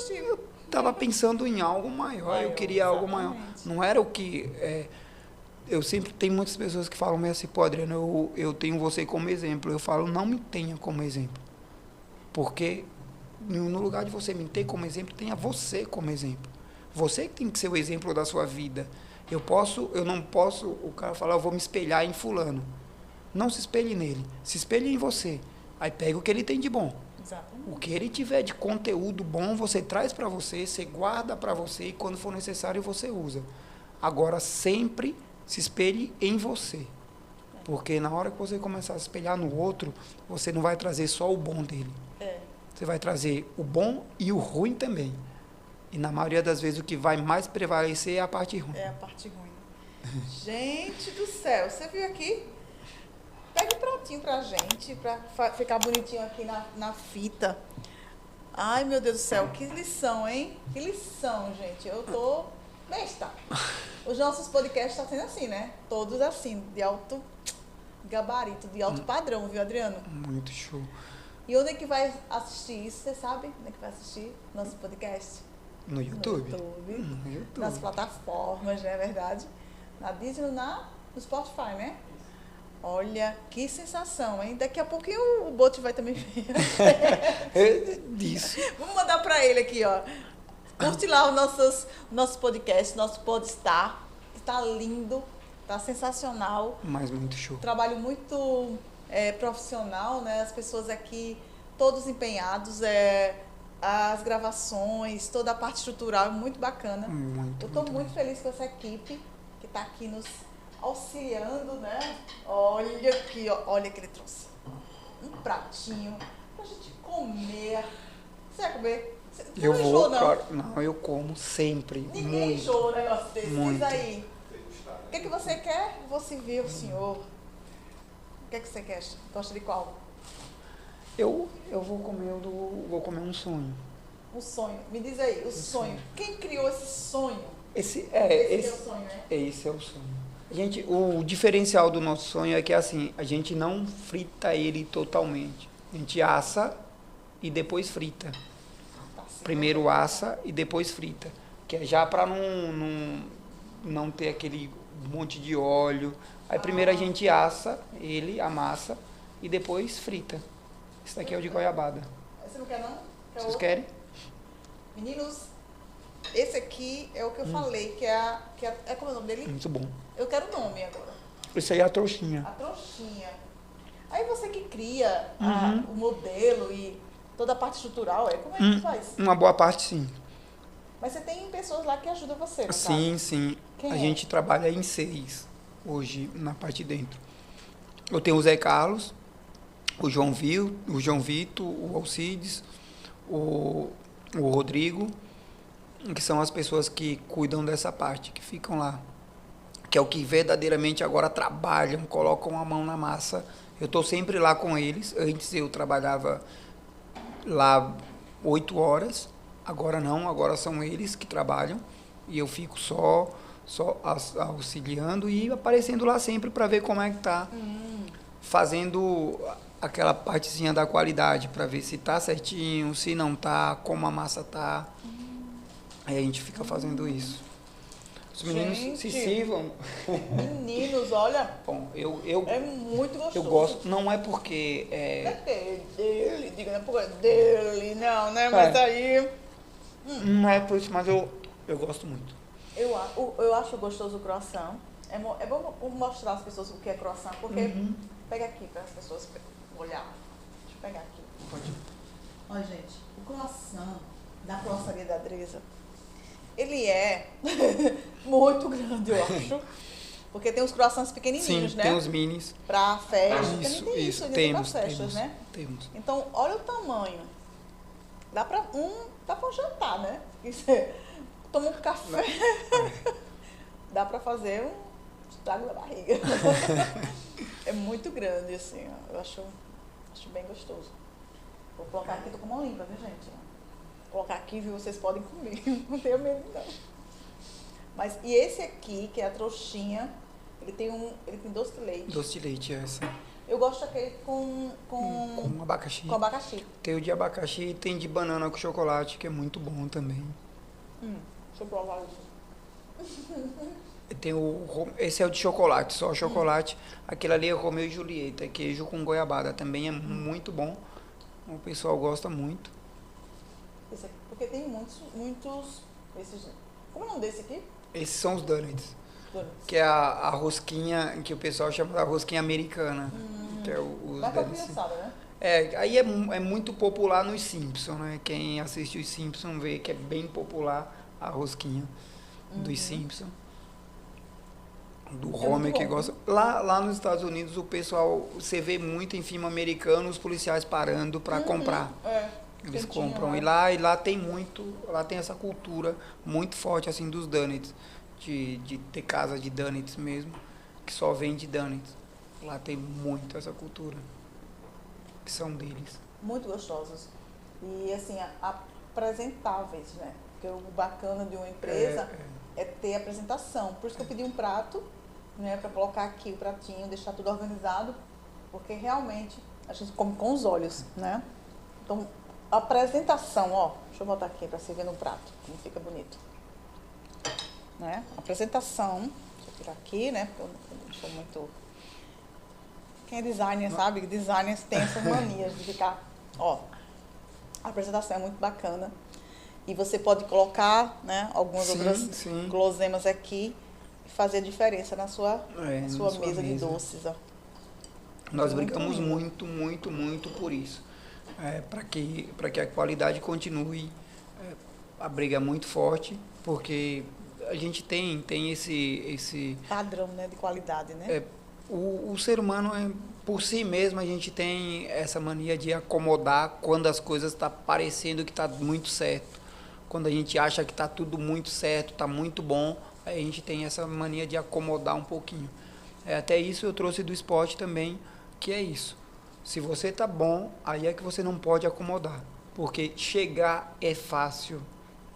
eu estava pensando em algo maior, eu queria algo maior. Não era o que... eu sempre tenho muitas pessoas que falam assim, pô, Adriano, eu tenho você como exemplo. Eu falo, não me tenha como exemplo. Porque no lugar de você me ter como exemplo, tenha você como exemplo. Você que tem que ser o exemplo da sua vida. Eu não posso, o cara falar, eu vou me espelhar em fulano. Não se espelhe nele, se espelhe em você. Aí pega o que ele tem de bom. Exatamente. O que ele tiver de conteúdo bom, você traz para você guarda para você e quando for necessário você usa. Agora, sempre se espelhe em você. Porque na hora que você começar a se espelhar no outro, você não vai trazer só o bom dele. Você vai trazer o bom e o ruim também. E na maioria das vezes o que vai mais prevalecer é a parte ruim. É a parte ruim. Gente do céu, você viu aqui? Pega um pratinho pra gente, pra ficar bonitinho aqui na fita. Ai, meu Deus do céu, que lição, hein? Que lição, gente. Eu tô besta. Os nossos podcasts estão sendo assim, né? Todos assim, de alto gabarito, de alto padrão, viu, Adriano? Muito show. E onde é que vai assistir isso? Você sabe onde é que vai assistir nosso podcast? No YouTube. No YouTube. Nas plataformas, não é verdade? Na Disney, no Spotify, né? Olha, que sensação, hein? Daqui a pouquinho o Bolt vai também ver. Disso. Vamos mandar para ele aqui, ó. Curte lá os nossos podcasts, nosso Podstar, que tá lindo, tá sensacional. Mas muito show. Trabalho muito profissional, né? As pessoas aqui, todos empenhados, as gravações, toda a parte estrutural é muito bacana. Eu estou muito feliz com essa equipe que está aqui nos auxiliando, né? Olha aqui, olha que ele trouxe. Um pratinho pra gente comer. Você vai comer? Você Eu não vou, enjoa, não? claro. Não, eu como sempre. Ninguém muito. enjoa um negócio desse. Diz Muito. aí. O que você quer? Vou servir o senhor. O que você quer? Gosta de qual? Eu vou comer um sonho. O sonho. Me diz aí, o sonho. Quem criou esse sonho? Esse é o sonho, né? Esse é o sonho. O diferencial do nosso sonho é que assim, a gente não frita ele totalmente. A gente assa e depois frita. Primeiro assa e depois frita. Que é já para não ter aquele monte de óleo. Aí primeiro a gente assa ele, a massa, e depois frita. Esse daqui é o de goiabada. Você não quer não? Vocês querem? Meninos, esse aqui é o que eu falei, que é como é o nome dele? Muito bom. Eu quero o nome agora. Esse aí é a trouxinha. A trouxinha. Aí você que cria o modelo e toda a parte estrutural, como é que faz? Uma boa parte, sim. Mas você tem pessoas lá que ajudam você, no Sim, caso. sim. Quem A é? gente trabalha em 6 hoje na parte de dentro. Eu tenho o Zé Carlos, o João Vitor, o Alcides, o Rodrigo, que são as pessoas que cuidam dessa parte, que ficam lá. Que é o que verdadeiramente agora trabalham, colocam a mão na massa. Eu estou sempre lá com eles. Antes eu trabalhava lá 8 horas, agora não, agora são eles que trabalham. E eu fico só auxiliando e aparecendo lá sempre para ver como é que tá. Fazendo aquela partezinha da qualidade para ver se tá certinho, se não tá, como a massa tá. Aí a gente fica fazendo isso. Os meninos se sirvam. Meninos, olha, Bom, é muito gostoso. eu gosto, não é porque Não é dele, diga, não é porque é dele, não, né? Mas aí... não é por isso, mas eu gosto muito. Eu acho gostoso o croissant. É bom mostrar às pessoas o que é croissant, porque... Pega aqui para as pessoas olhar. Deixa eu pegar aqui. Pode. Olha, gente, o croissant da croissaria da Dresa, ele é muito grande, eu acho. Porque tem os croissants pequenininhos, Sim, né? tem os minis. Para festa. Isso, Também tem isso. ainda Temos, para festas, temos, né? temos. Então, olha o tamanho. Dá para um jantar, né? E você toma um café. Dá para fazer um estrago na barriga. É muito grande, assim, ó. Eu acho bem gostoso. Vou colocar aqui, tô com a mão limpa, viu, gente? Vou colocar aqui, viu? Vocês podem comer. Não tenho medo, não. Mas, e esse aqui, que é a trouxinha, ele tem doce de leite. Doce de leite, essa. Eu gosto daquele com abacaxi. com abacaxi. Tem o de abacaxi e tem de banana com chocolate, que é muito bom também. Deixa eu provar isso. Tem esse é o de chocolate, só chocolate. Aquele ali é Romeu e Julieta, queijo com goiabada. Também é muito bom. O pessoal gosta muito. Esse aqui, porque tem muitos esses, como é o nome desse aqui? Esses são os donuts. Donuts. Que é a rosquinha, que o pessoal chama da rosquinha americana. Que é os Vai pra donuts. criançada, né? Aí é muito popular nos Simpsons, né? Quem assiste os Simpsons vê que é bem popular a rosquinha dos Simpsons. Do Homer que gosta. Lá nos Estados Unidos o pessoal, você vê muito em filme americano os policiais parando para comprar. Eles Quentinho, compram. né? E lá tem lá tem essa cultura muito forte assim dos donuts, de ter casa de donuts mesmo, que só vende donuts. Lá tem muito essa cultura, que são deles. Muito gostosos. E assim, apresentáveis, né? Porque o bacana de uma empresa é ter apresentação. Por isso que eu pedi um prato, né? Para colocar aqui o pratinho, deixar tudo organizado, porque realmente a gente come com os olhos, né? Então, a apresentação, ó, deixa eu botar aqui para servir no prato, como fica bonito. Né? Apresentação, deixa eu tirar aqui, né? Porque eu não sou muito... Quem é designer sabe que designers têm essas manias de ficar... Ó, a apresentação é muito bacana. E você pode colocar, né, algumas outras sim. guloseimas aqui e fazer a diferença na sua Na sua sua mesa de mesa. doces. Ó. Nós Muito brigamos lindo. muito por isso. Para que a qualidade continue. A briga é muito forte, porque a gente tem esse Padrão, né, de qualidade, né? o ser humano, por si mesmo, a gente tem essa mania de acomodar quando as coisas estão parecendo que está muito certo. Quando a gente acha que está tudo muito certo, está muito bom, aí a gente tem essa mania de acomodar um pouquinho. Até isso eu trouxe do esporte também, que é isso. Se você está bom, aí é que você não pode acomodar. Porque chegar é fácil,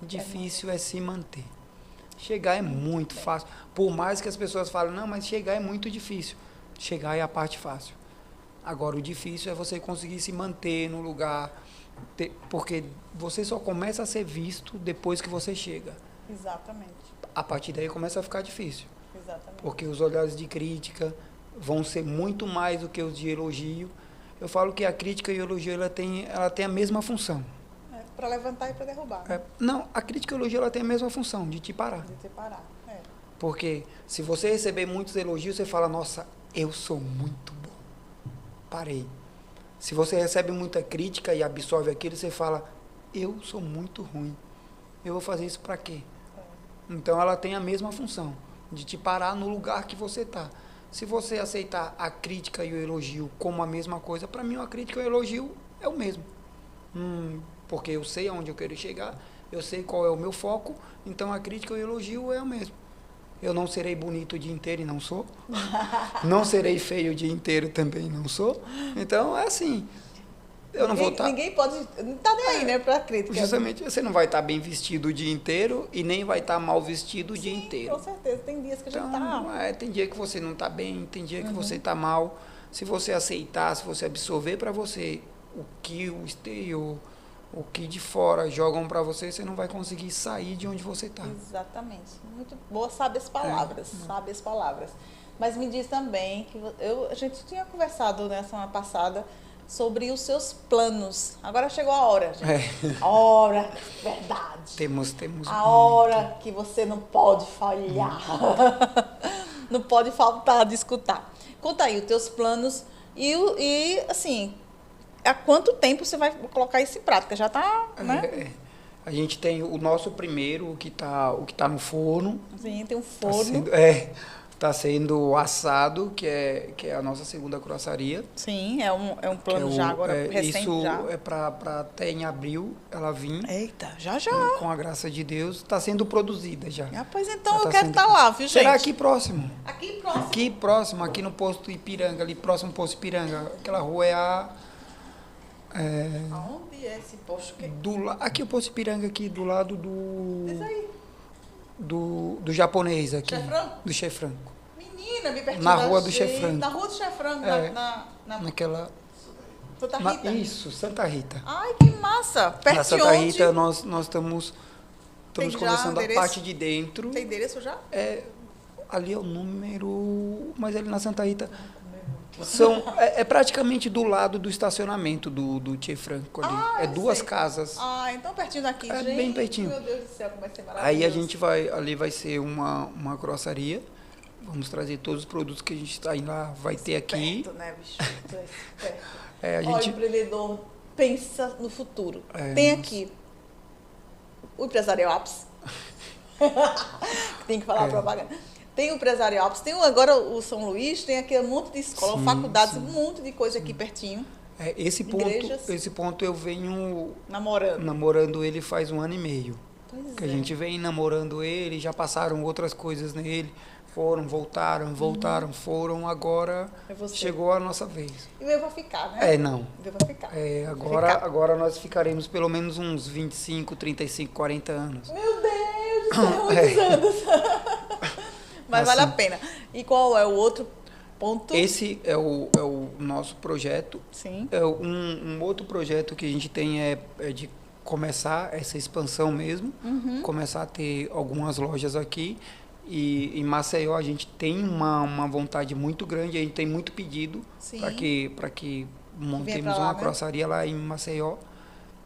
difícil é se manter. Chegar é muito fácil. Por mais que as pessoas falem, não, mas chegar é muito difícil. Chegar é a parte fácil. Agora, o difícil é você conseguir se manter no lugar, porque você só começa a ser visto depois que você chega. Exatamente. A partir daí começa a ficar difícil. Exatamente. Porque os olhares de crítica vão ser muito mais do que os de elogio. Eu falo que a crítica e o elogio ela tem a mesma função. Para levantar e para derrubar. Não, a crítica e o elogio ela tem a mesma função, de te parar. De te parar. Porque se você receber muitos elogios, você fala, nossa, eu sou muito bom. Parei. Se você recebe muita crítica e absorve aquilo, você fala, eu sou muito ruim. Eu vou fazer isso para quê? Então ela tem a mesma função, de te parar no lugar que você está. Se você aceitar a crítica e o elogio como a mesma coisa, para mim a crítica e o elogio é o mesmo. Porque eu sei aonde eu quero chegar, eu sei qual é o meu foco, então a crítica e o elogio é o mesmo. Eu não serei bonito o dia inteiro e não sou. Não serei feio o dia inteiro também não sou. Então é assim. Eu não vou estar. Ninguém pode. Não está nem aí, né, para a crítica. Justamente, você não vai estar bem vestido o dia inteiro e nem vai estar mal vestido o dia Sim, inteiro. com certeza. Tem dias que a gente Então, está. tem dia que você não está bem, tem dia que você está mal. Se você aceitar, se você absorver para você o que o exterior, o que de fora jogam para você, você não vai conseguir sair de onde você está. Exatamente. Muito boa, sábias palavras. Sábias palavras. Mas me diz também que a gente tinha conversado na semana passada sobre os seus planos. Agora chegou a hora, gente. A hora, verdade. Temos a hora que você não pode falhar. Não pode faltar de escutar. Conta aí os teus planos e assim, há quanto tempo você vai colocar isso em prática? Já está, né? A gente tem o nosso primeiro, o que tá no forno. Sim, tem um forno. Está sendo assado, que é a nossa segunda croissaria. Sim, é um plano já agora, recente isso já. É para até em abril ela vir. Eita, já. Com a graça de Deus, está sendo produzida já. Pois então eu quero estar lá, viu, gente? Será aqui próximo? Aqui próximo? Aqui próximo, aqui no posto Ipiranga, ali próximo ao posto Ipiranga. Aquela rua é a... Aonde é esse posto? Aqui o posto Ipiranga, aqui do lado do... Diz aí. Do japonês aqui. Chefranco? Do Chefranco. Menina, me pertinho Na rua do Chefranco. Na rua do Chefranco, naquela... Santa Rita? Isso, Santa Rita. Ai, que massa! Perto na Santa Rita nós estamos começando a parte de dentro. Tem endereço já? Ali é o número... Mas ali na Santa Rita... É praticamente do lado do estacionamento do Chefranco ali. Duas casas. Então pertinho daqui, gente. Bem pertinho. Meu Deus do céu, como vai ser maravilhoso. Aí a gente ali vai ser uma croissaria. Vamos trazer todos os produtos que a gente está indo lá, vai ter aqui. Esperto, né, bicho? Tu é esperto. Olha, o empreendedor pensa no futuro. Tem aqui o Empresarial Apps. Tem que falar a propaganda. Tem o Empresarial Apps, tem agora o São Luís, tem aqui um monte de escola, faculdades, um monte de coisa aqui pertinho. Esse ponto eu venho namorando ele faz 1 ano e meio. A gente vem namorando ele, já passaram outras coisas nele, voltaram, foram, agora chegou a nossa vez. E eu vou ficar, né? Não. Eu vou ficar. Agora nós ficaremos pelo menos uns 25, 35, 40 anos. Meu Deus, são muitos anos. Mas vale a pena. E qual é o outro ponto? Esse é o nosso projeto. Sim. Um outro projeto que a gente tem é de começar essa expansão mesmo, começar a ter algumas lojas aqui. E em Maceió a gente tem uma vontade muito grande, a gente tem muito pedido para que montemos uma croissaria lá em Maceió.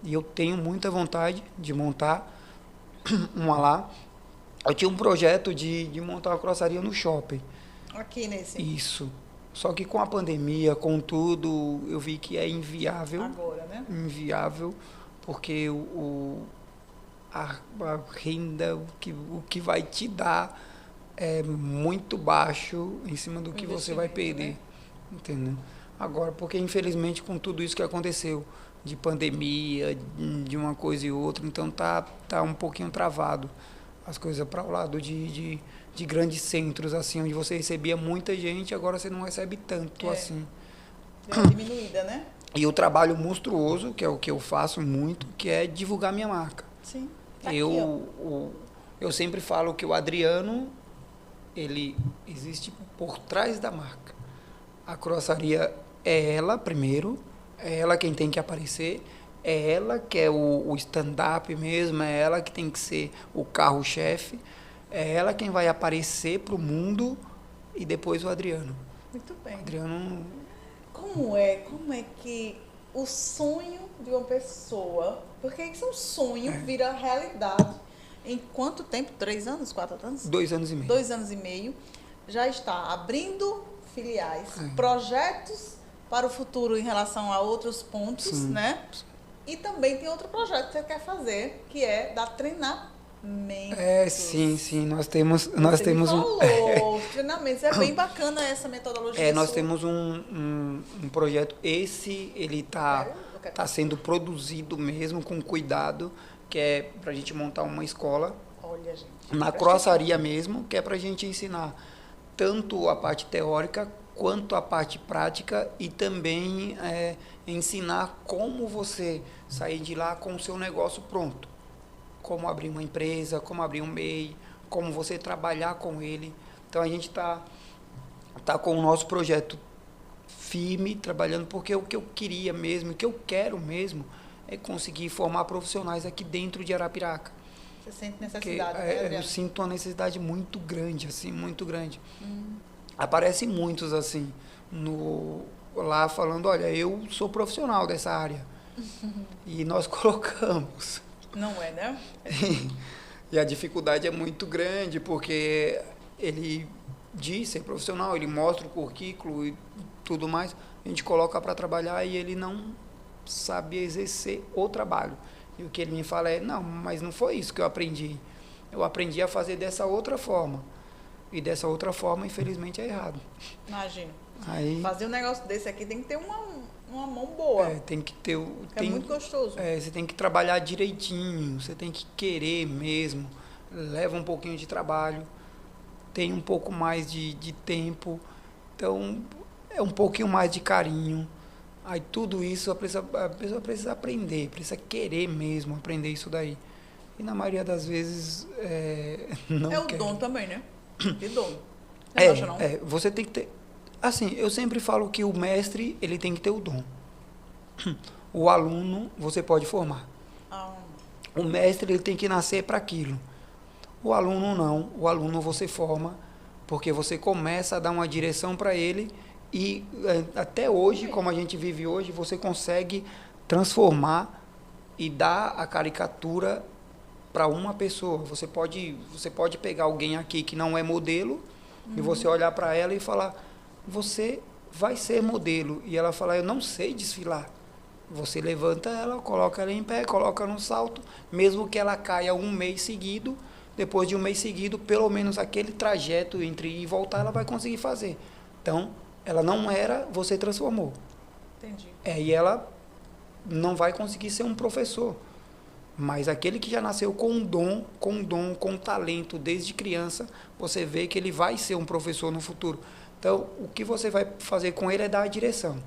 E eu tenho muita vontade de montar uma lá. Eu tinha um projeto de montar uma croçaria no shopping. Aqui nesse. Isso. Só que com a pandemia, com tudo, eu vi que é inviável. Agora, né? Inviável, porque a renda, o que vai te dar é muito baixo em cima do que você vai perder. Né? Entendeu? Agora, porque infelizmente com tudo isso que aconteceu, de pandemia, de uma coisa e outra, então tá um pouquinho travado as coisas para o lado de grandes centros, assim, onde você recebia muita gente, agora você não recebe tanto, assim. Deu uma diminuída, né? E o trabalho monstruoso, que é o que eu faço muito, que é divulgar minha marca. Sim. Eu sempre falo que o Adriano, ele existe por trás da marca. A croçaria é ela, primeiro, é ela quem tem que aparecer, é ela que é o stand-up mesmo, é ela que tem que ser o carro-chefe, é ela quem vai aparecer para o mundo e depois o Adriano. Muito bem. O Adriano... Como é que o sonho de uma pessoa, porque isso é um sonho, vira realidade em quanto tempo? 3 anos, 4 anos? 2 anos e meio. 2 anos e meio. Já está abrindo filiais, projetos para o futuro em relação a outros pontos, Sim. né? E também tem outro projeto que você quer fazer, que é dar treinamento. Sim, nós temos os treinamentos, é bem bacana essa metodologia. Nós temos um projeto, ele tá sendo produzido mesmo com cuidado, que é pra gente montar uma escola. Olha, gente, na croçaria mesmo, que é pra gente ensinar tanto a parte teórica quanto a parte prática e também ensinar como você sair de lá com o seu negócio pronto. Como abrir uma empresa, como abrir um MEI, como você trabalhar com ele. Então a gente tá com o nosso projeto firme, trabalhando, porque o que eu queria mesmo, o que eu quero mesmo, é conseguir formar profissionais aqui dentro de Arapiraca. Você sente necessidade, porque, né, eu sinto uma necessidade muito grande, assim, muito grande. Aparecem muitos, assim, lá falando, olha, eu sou profissional dessa área. E nós colocamos. Não é, né? E a dificuldade é muito grande, porque ele diz ser profissional, ele mostra o currículo e tudo mais, a gente coloca para trabalhar e ele não sabe exercer o trabalho. E o que ele me fala é, não, mas não foi isso que eu aprendi. Eu aprendi a fazer dessa outra forma. E dessa outra forma, infelizmente, é errado. Imagina. Aí, fazer um negócio desse aqui tem que ter uma mão boa. Tem que ter... É muito gostoso. Você tem que trabalhar direitinho, você tem que querer mesmo. Leva um pouquinho de trabalho, tem um pouco mais de tempo. Então, é um pouquinho mais de carinho. Aí tudo isso a pessoa precisa aprender, precisa querer mesmo aprender isso daí. E na maioria das vezes não quer. É o dom também, né? Que dom. Você acha, não? Você tem que ter... Assim, eu sempre falo que o mestre, ele tem que ter o dom. O aluno, você pode formar. O mestre, ele tem que nascer para aquilo. O aluno não. O aluno você forma, porque você começa a dar uma direção para ele e até hoje, como a gente vive hoje, você consegue transformar e dar a caricatura para uma pessoa. Você pode pegar alguém aqui que não é modelo e você olhar para ela e falar, você vai ser modelo. E ela falar, eu não sei desfilar. Você levanta ela, coloca ela em pé, coloca no salto, mesmo que ela caia um mês seguido, depois de um mês seguido, pelo menos aquele trajeto entre ir e voltar, ela vai conseguir fazer. Então, ela não era, você transformou. Entendi. E ela não vai conseguir ser um professor. Mas aquele que já nasceu com um dom, com talento desde criança, você vê que ele vai ser um professor no futuro. Então, o que você vai fazer com ele é dar a direção.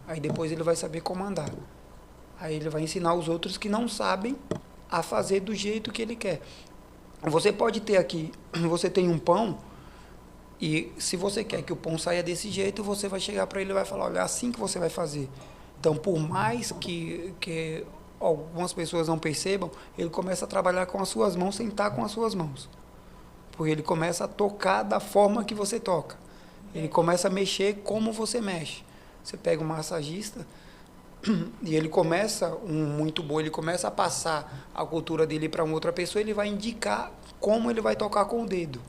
Aí depois ele vai saber comandar. Aí ele vai ensinar os outros que não sabem a fazer do jeito que ele quer. Você pode ter aqui, você tem um pão, e se você quer que o pão saia desse jeito, você vai chegar para ele e vai falar, olha, é assim que você vai fazer. Então, por mais que algumas pessoas não percebam, ele começa a trabalhar com as suas mãos sem estar com as suas mãos. Porque ele começa a tocar da forma que você toca. Ele começa a mexer como você mexe. Você pega um massagista, e ele começa muito bom, ele começa a passar a cultura dele para uma outra pessoa, ele vai indicar como ele vai tocar com o dedo.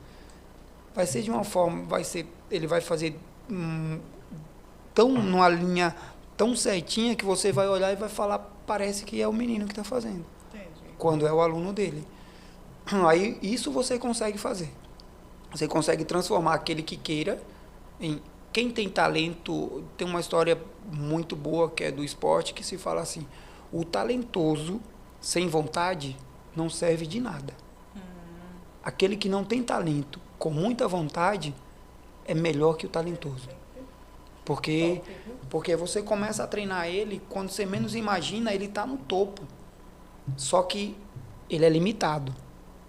Vai ser de uma forma, ele vai fazer numa linha tão certinha que você vai olhar e vai falar, parece que é o menino que está fazendo. Entendi. Quando é o aluno dele. Aí isso você consegue fazer. Você consegue transformar aquele que queira em... Quem tem talento, tem uma história muito boa que é do esporte, que se fala assim, o talentoso, sem vontade, não serve de nada. Aquele que não tem talento, com muita vontade, é melhor que o talentoso. Porque você começa a treinar ele, quando você menos imagina, ele está no topo. Só que ele é limitado.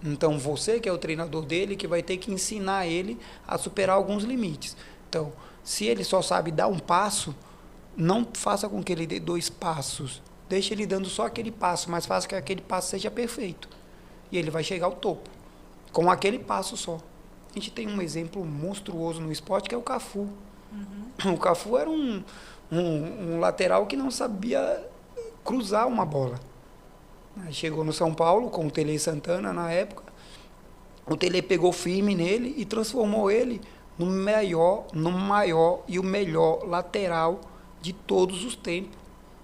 Então, você que é o treinador dele, que vai ter que ensinar ele a superar alguns limites. Então, se ele só sabe dar um passo, não faça com que ele dê 2 passos. Deixe ele dando só aquele passo, mas faça que aquele passo seja perfeito. E ele vai chegar ao topo, com aquele passo só. A gente tem um exemplo monstruoso no esporte, que é o Cafu. O Cafu era um lateral que não sabia cruzar uma bola. Aí chegou no São Paulo, com o Tele Santana na época. O Tele pegou firme nele e transformou ele no maior e o melhor lateral de todos os tempos.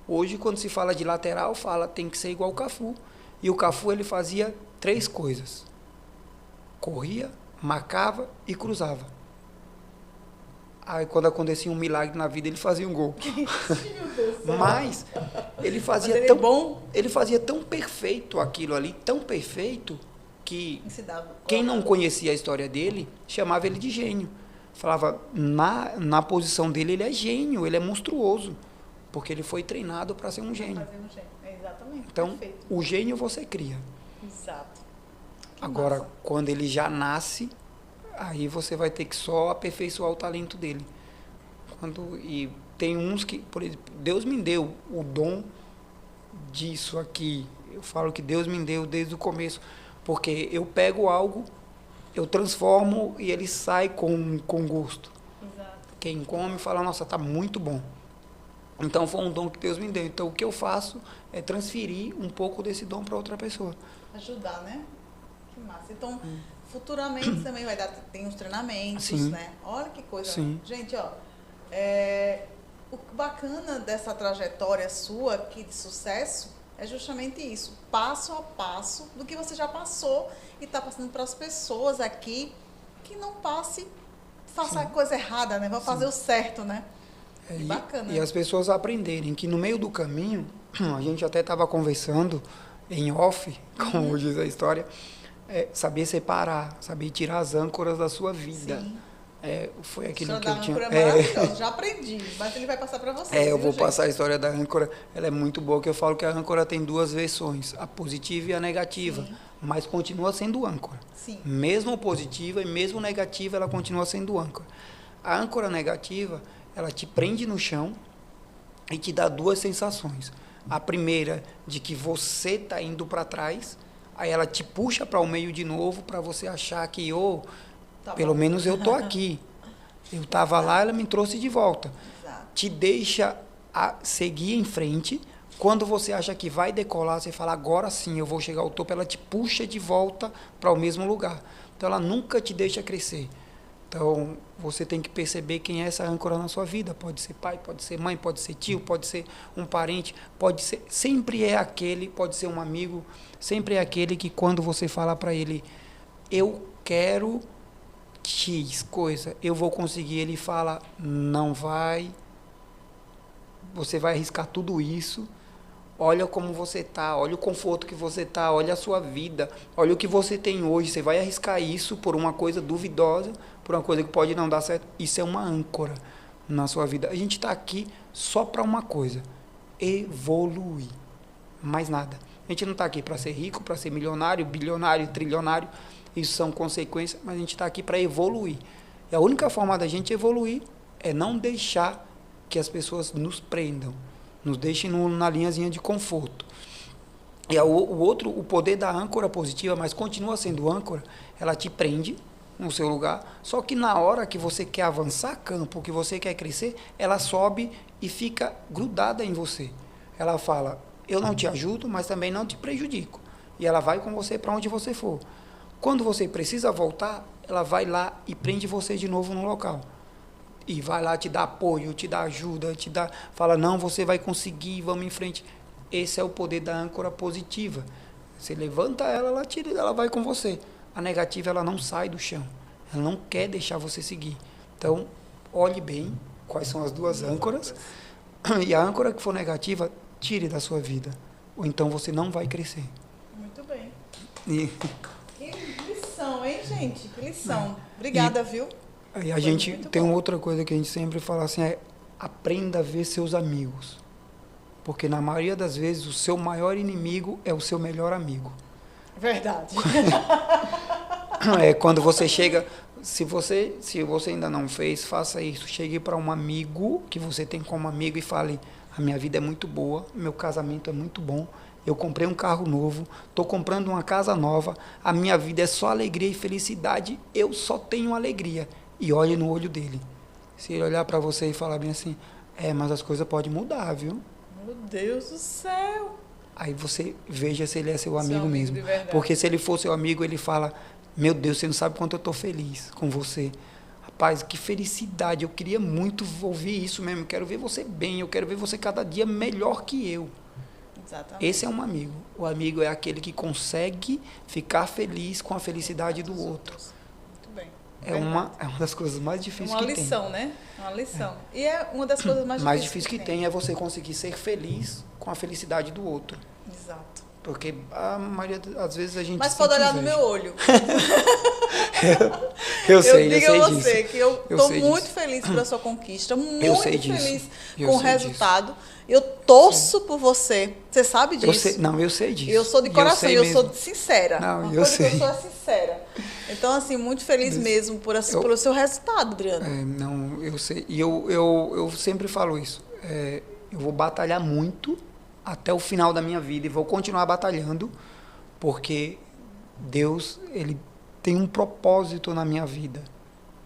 Hoje, quando se fala de lateral, tem que ser igual o Cafu. E o Cafu, ele fazia 3 coisas. Corria, marcava e cruzava. Aí, quando acontecia um milagre na vida, ele fazia um gol. Mas ele fazia tão perfeito aquilo ali, tão perfeito, que quem não conhecia a história dele, chamava ele de gênio. Falava, na posição dele, ele é gênio, ele é monstruoso. Porque ele foi treinado para ser um gênio. Exatamente. Então, perfeito. O gênio você cria. Exato. Que Agora, massa. quando ele já nasce, aí você vai ter que só aperfeiçoar o talento dele. E tem uns que, por exemplo, Deus me deu o dom disso aqui. Eu falo que Deus me deu desde o começo. Porque eu pego algo, eu transformo e ele sai com gosto. Exato. Quem come fala, nossa, tá muito bom. Então foi um dom que Deus me deu. Então o que eu faço é transferir um pouco desse dom para outra pessoa. Ajudar, né? Que massa. Então, futuramente também tem uns treinamentos, Sim. né? Olha que coisa. Sim. Gente, ó, o bacana dessa trajetória sua aqui de sucesso é justamente isso, passo a passo do que você já passou e está passando para as pessoas aqui que não faça a coisa errada, né? Vai fazer o certo, né? Bacana. E as pessoas aprenderem que no meio do caminho, a gente até estava conversando em off, como diz a história, saber separar, saber tirar as âncoras da sua vida. Sim. Foi aquilo a que eu tinha. É maravilhoso, já aprendi, mas ele vai passar para você. Eu vou passar a história da âncora, ela é muito boa, que eu falo que a âncora tem 2 versões, a positiva e a negativa, Sim. mas continua sendo âncora. Sim. Mesmo positiva e mesmo negativa, ela continua sendo âncora. A âncora negativa, ela te prende no chão e te dá 2 sensações. A primeira, de que você está indo para trás, aí ela te puxa para o meio de novo, para você achar que, pelo menos eu estou aqui. Eu estava lá, ela me trouxe de volta. Exato. Te deixa seguir em frente. Quando você acha que vai decolar, você fala, agora sim eu vou chegar ao topo, ela te puxa de volta para o mesmo lugar. Então ela nunca te deixa crescer. Então você tem que perceber quem é essa âncora na sua vida. Pode ser pai, pode ser mãe, pode ser tio, pode ser um parente, sempre é aquele, pode ser um amigo, sempre é aquele que quando você fala para ele, eu quero X coisa, eu vou conseguir, ele fala, não vai, você vai arriscar tudo isso, olha como você está, olha o conforto que você está, olha a sua vida, olha o que você tem hoje, você vai arriscar isso por uma coisa duvidosa, por uma coisa que pode não dar certo, isso é uma âncora na sua vida. A gente está aqui só para uma coisa, evoluir, mais nada. A gente não está aqui para ser rico, para ser milionário, bilionário, trilionário, isso são consequências, mas a gente está aqui para evoluir. E a única forma da gente evoluir é não deixar que as pessoas nos prendam, nos deixem na linhazinha de conforto. E o poder da âncora positiva, mas continua sendo âncora, ela te prende no seu lugar, só que na hora que você quer avançar campo, que você quer crescer, ela sobe e fica grudada em você. Ela fala, eu não te ajudo, mas também não te prejudico. E ela vai com você para onde você for. Quando você precisa voltar, ela vai lá e prende você de novo no local. E vai lá te dar apoio, te dá ajuda, fala, não, você vai conseguir, vamos em frente. Esse é o poder da âncora positiva. Você levanta ela, ela tira, ela vai com você. A negativa, ela não sai do chão. Ela não quer deixar você seguir. Então, olhe bem quais são as duas âncoras. E a âncora que for negativa, tire da sua vida. Ou então você não vai crescer. Muito bem. E... Que lição, hein, gente? Que lição. Obrigada, viu? E a gente tem outra coisa que a gente sempre fala assim, aprenda a ver seus amigos. Porque na maioria das vezes o seu maior inimigo é o seu melhor amigo. Verdade. Quando você chega, se você ainda não fez, faça isso. Chegue para um amigo que você tem como amigo e fale, a minha vida é muito boa, meu casamento é muito bom, eu comprei um carro novo, estou comprando uma casa nova, a minha vida é só alegria e felicidade, eu só tenho alegria. E olhe no olho dele. Se ele olhar para você e falar bem assim, mas as coisas podem mudar, viu? Meu Deus do céu. Aí você veja se ele é seu amigo mesmo. De verdade. Porque se ele for seu amigo, ele fala, meu Deus, você não sabe quanto eu estou feliz com você. Rapaz, que felicidade, eu queria muito ouvir isso mesmo, eu quero ver você bem, eu quero ver você cada dia melhor que eu. Exatamente. Esse é um amigo. O amigo é aquele que consegue ficar feliz com a felicidade do outro. Muito bem. É uma das coisas mais difíceis que tem. Uma lição, né? Uma lição. E é uma das coisas mais difícil que tem é você conseguir ser feliz com a felicidade do outro. Exato. Porque a maioria das vezes a gente Mas pode olhar no meu olho. eu sei digo a você disso. que eu estou muito feliz pela sua conquista, muito feliz com o resultado. Eu torço por você. Você sabe disso? Eu sei disso. Eu sou de coração, eu sou sincera. Não, eu sei. Eu sou sincera. Então, assim, muito feliz mesmo pelo seu resultado, Adriano. Eu sei. E eu sempre falo isso. Eu vou batalhar muito até o final da minha vida e vou continuar batalhando, porque Deus, ele tem um propósito na minha vida.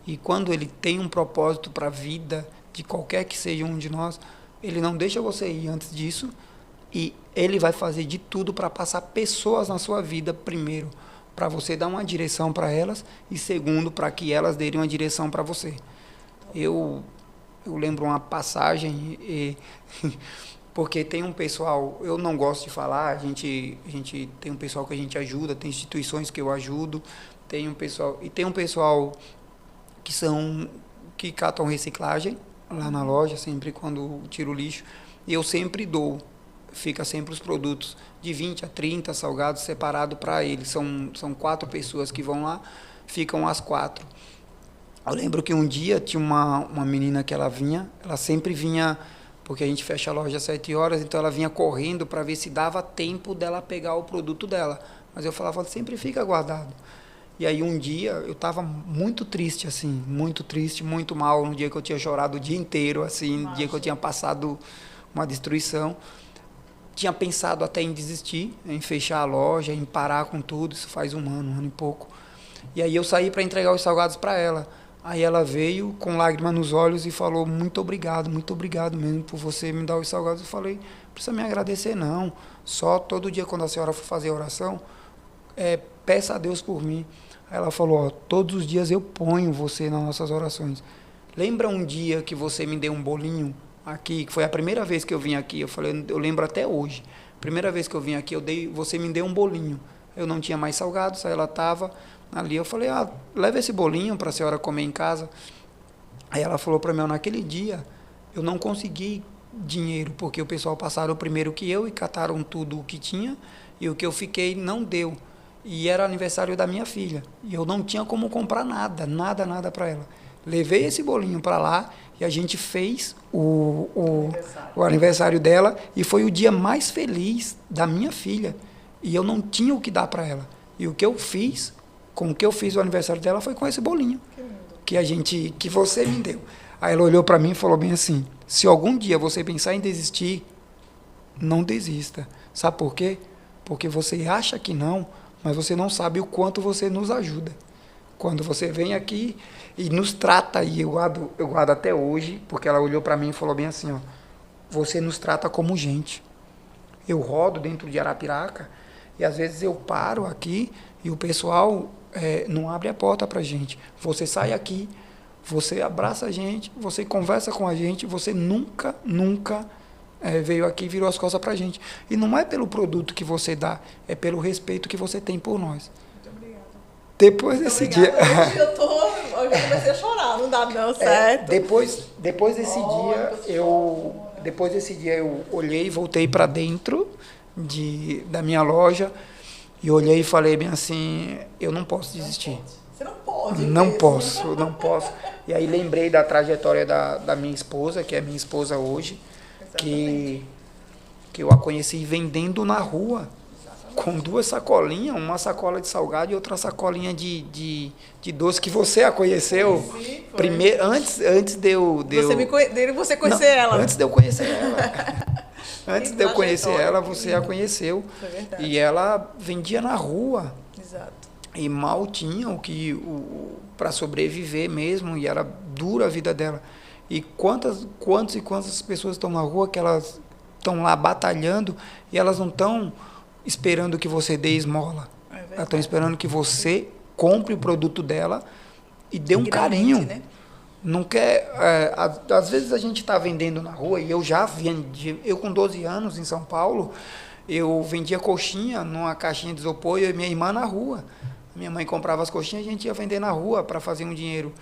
E quando ele tem um propósito para a vida de qualquer que seja um de nós, ele não deixa você ir antes disso, e ele vai fazer de tudo para passar pessoas na sua vida, primeiro, para você dar uma direção para elas, e segundo, para que elas derem uma direção para você. Eu lembro uma passagem, porque tem um pessoal, eu não gosto de falar, a gente tem um pessoal que a gente ajuda, tem instituições que eu ajudo, tem um pessoal que catam reciclagem lá na loja, sempre quando tiro o lixo, e eu sempre dou, fica sempre os produtos de 20 a 30 salgados separados para eles, são 4 pessoas que vão lá, ficam as 4. Eu lembro que um dia tinha uma menina que ela sempre vinha, porque a gente fecha a loja às 7 horas, então ela vinha correndo para ver se dava tempo dela pegar o produto dela, mas eu falava, sempre fica guardado. E aí um dia eu estava muito triste, assim, muito triste, muito mal, no dia que eu tinha chorado o dia inteiro, assim, no dia que eu tinha passado uma destruição. Tinha pensado até em desistir, em fechar a loja, em parar com tudo, isso faz um ano e pouco. E aí eu saí para entregar os salgados para ela. Aí ela veio com lágrimas nos olhos e falou, muito obrigado mesmo por você me dar os salgados. Eu falei, não precisa me agradecer não, só todo dia quando a senhora for fazer a oração, peça a Deus por mim. Aí ela falou, todos os dias eu ponho você nas nossas orações. Lembra um dia que você me deu um bolinho aqui, que foi a primeira vez que eu vim aqui, eu lembro até hoje, primeira vez que eu vim aqui, você me deu um bolinho, eu não tinha mais salgados, aí ela estava ali, eu falei, leva esse bolinho para a senhora comer em casa. Aí ela falou para mim, naquele dia eu não consegui dinheiro, porque o pessoal passaram primeiro que eu e cataram tudo o que tinha, e o que eu fiquei não deu. E era aniversário da minha filha. E eu não tinha como comprar nada para ela. Levei esse bolinho para lá e a gente fez o aniversário dela. E foi o dia mais feliz da minha filha. E eu não tinha o que dar para ela. E o que eu fiz, com o que eu fiz o aniversário dela, foi com esse bolinho. Que você me deu. Aí ela olhou para mim e falou bem assim, se algum dia você pensar em desistir, não desista. Sabe por quê? Porque você acha que não, mas você não sabe o quanto você nos ajuda. Quando você vem aqui e nos trata, e eu guardo até hoje, porque ela olhou para mim e falou bem assim, você nos trata como gente. Eu rodo dentro de Arapiraca e às vezes eu paro aqui e o pessoal não abre a porta para a gente. Você sai aqui, você abraça a gente, você conversa com a gente, você nunca veio aqui e virou as costas para a gente. E não é pelo produto que você dá, é pelo respeito que você tem por nós. Muito obrigada. Depois desse dia... Hoje eu comecei a chorar, não dá não, certo? Depois desse dia eu olhei e voltei para dentro da minha loja e olhei e falei bem assim, eu não posso desistir. Você não pode. Não posso. E aí lembrei da trajetória da minha esposa, que é minha esposa hoje, que eu a conheci vendendo na rua, com 2 sacolinhas, uma sacola de salgado e outra sacolinha de doce, que você a conheceu primeiro, antes de eu... Você conhecer ela. Antes de eu conhecer ela. Antes de eu conhecer ela, você a conheceu. Isso é verdade. E ela vendia na rua. Exato. E mal tinha para sobreviver mesmo, e era dura a vida dela. E quantas pessoas estão na rua que elas estão lá batalhando e elas não estão esperando que você dê esmola. Elas estão esperando que você compre o produto dela e dê um carinho. Né? Não quer... às vezes a gente está vendendo na rua, e eu já vendi... Eu com 12 anos em São Paulo, eu vendia coxinha numa caixinha de isopor, eu e minha irmã na rua. Minha mãe comprava as coxinhas e a gente ia vender na rua para fazer um dinheiro.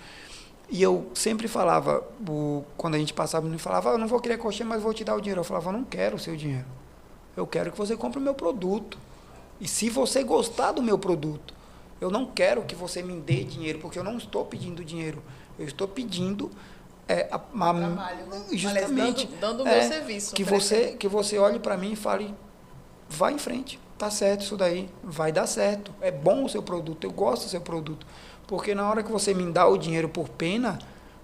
E eu sempre falava, quando a gente passava, eu falava, eu não vou querer coxinha, mas vou te dar o dinheiro. Eu falava, eu não quero o seu dinheiro. Eu quero que você compre o meu produto. E se você gostar do meu produto, eu não quero que você me dê dinheiro, porque eu não estou pedindo dinheiro. Eu estou pedindo trabalho, né? Justamente dando o meu serviço. Que você olhe para mim e fale, vai em frente, tá certo isso daí, vai dar certo. É bom o seu produto, eu gosto do seu produto. Porque na hora que você me dá o dinheiro por pena,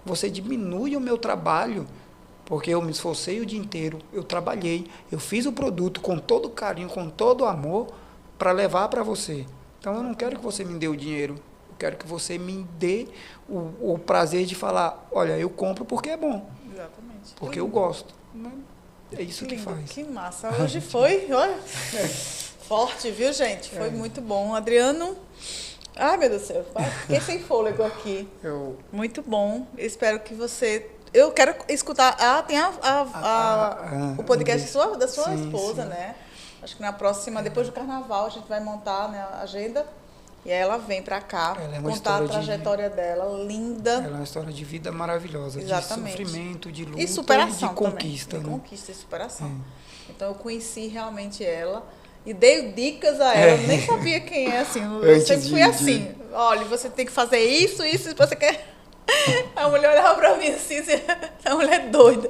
você diminui o meu trabalho. Porque eu me esforcei o dia inteiro, eu trabalhei, eu fiz o produto com todo carinho, com todo amor, para levar para você. Então eu não quero que você me dê o dinheiro, eu quero que você me dê o prazer de falar, olha, eu compro porque é bom. Exatamente. Porque eu gosto. É isso que lindo, faz. Que massa. Hoje foi, olha, forte, viu, gente? Foi muito bom. Adriano, ai, meu Deus do céu, fiquei sem fôlego aqui. Muito bom. Espero que você... Eu quero escutar. Tem o podcast da sua esposa, sim. Né? Acho que na próxima, depois do carnaval, a gente vai montar, né, a agenda. E aí ela vem pra cá contar a trajetória dela, linda. Ela é uma história de vida maravilhosa. Exatamente. De sofrimento, de luta e superação e de conquista. Também. Né? De conquista e superação. Então eu conheci realmente ela e dei dicas a ela. Eu nem sabia quem é assim. Eu sempre fui assim. Olha, você tem que fazer isso, se você quer. A mulher olhava pra mim assim, essa mulher é doida.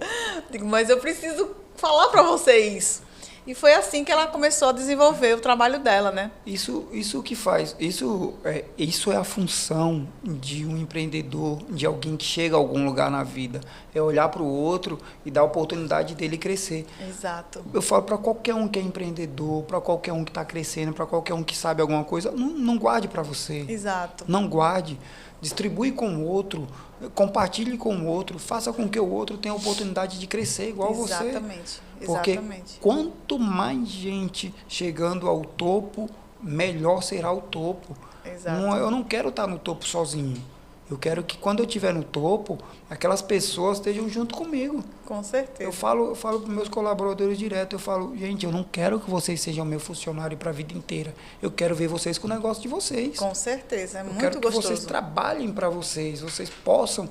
Digo, mas eu preciso falar pra você isso. E foi assim que ela começou a desenvolver o trabalho dela, né? Isso que faz, isso é a função de um empreendedor, de alguém que chega a algum lugar na vida. É olhar para o outro e dar a oportunidade dele crescer. Exato. Eu falo para qualquer um que é empreendedor, para qualquer um que está crescendo, para qualquer um que sabe alguma coisa, não guarde para você. Exato. Não guarde. Distribui com o outro, compartilhe com o outro, faça com que o outro tenha a oportunidade de crescer igual você. Exatamente. Porque quanto mais gente chegando ao topo, melhor será o topo. Exato. Eu não quero estar no topo sozinho. Eu quero que quando eu estiver no topo, aquelas pessoas estejam junto comigo. Com certeza. Eu falo para os meus colaboradores direto, eu falo, gente, eu não quero que vocês sejam meu funcionário para a vida inteira. Eu quero ver vocês com o negócio de vocês. Com certeza, é muito gostoso. Eu quero que vocês trabalhem para vocês possam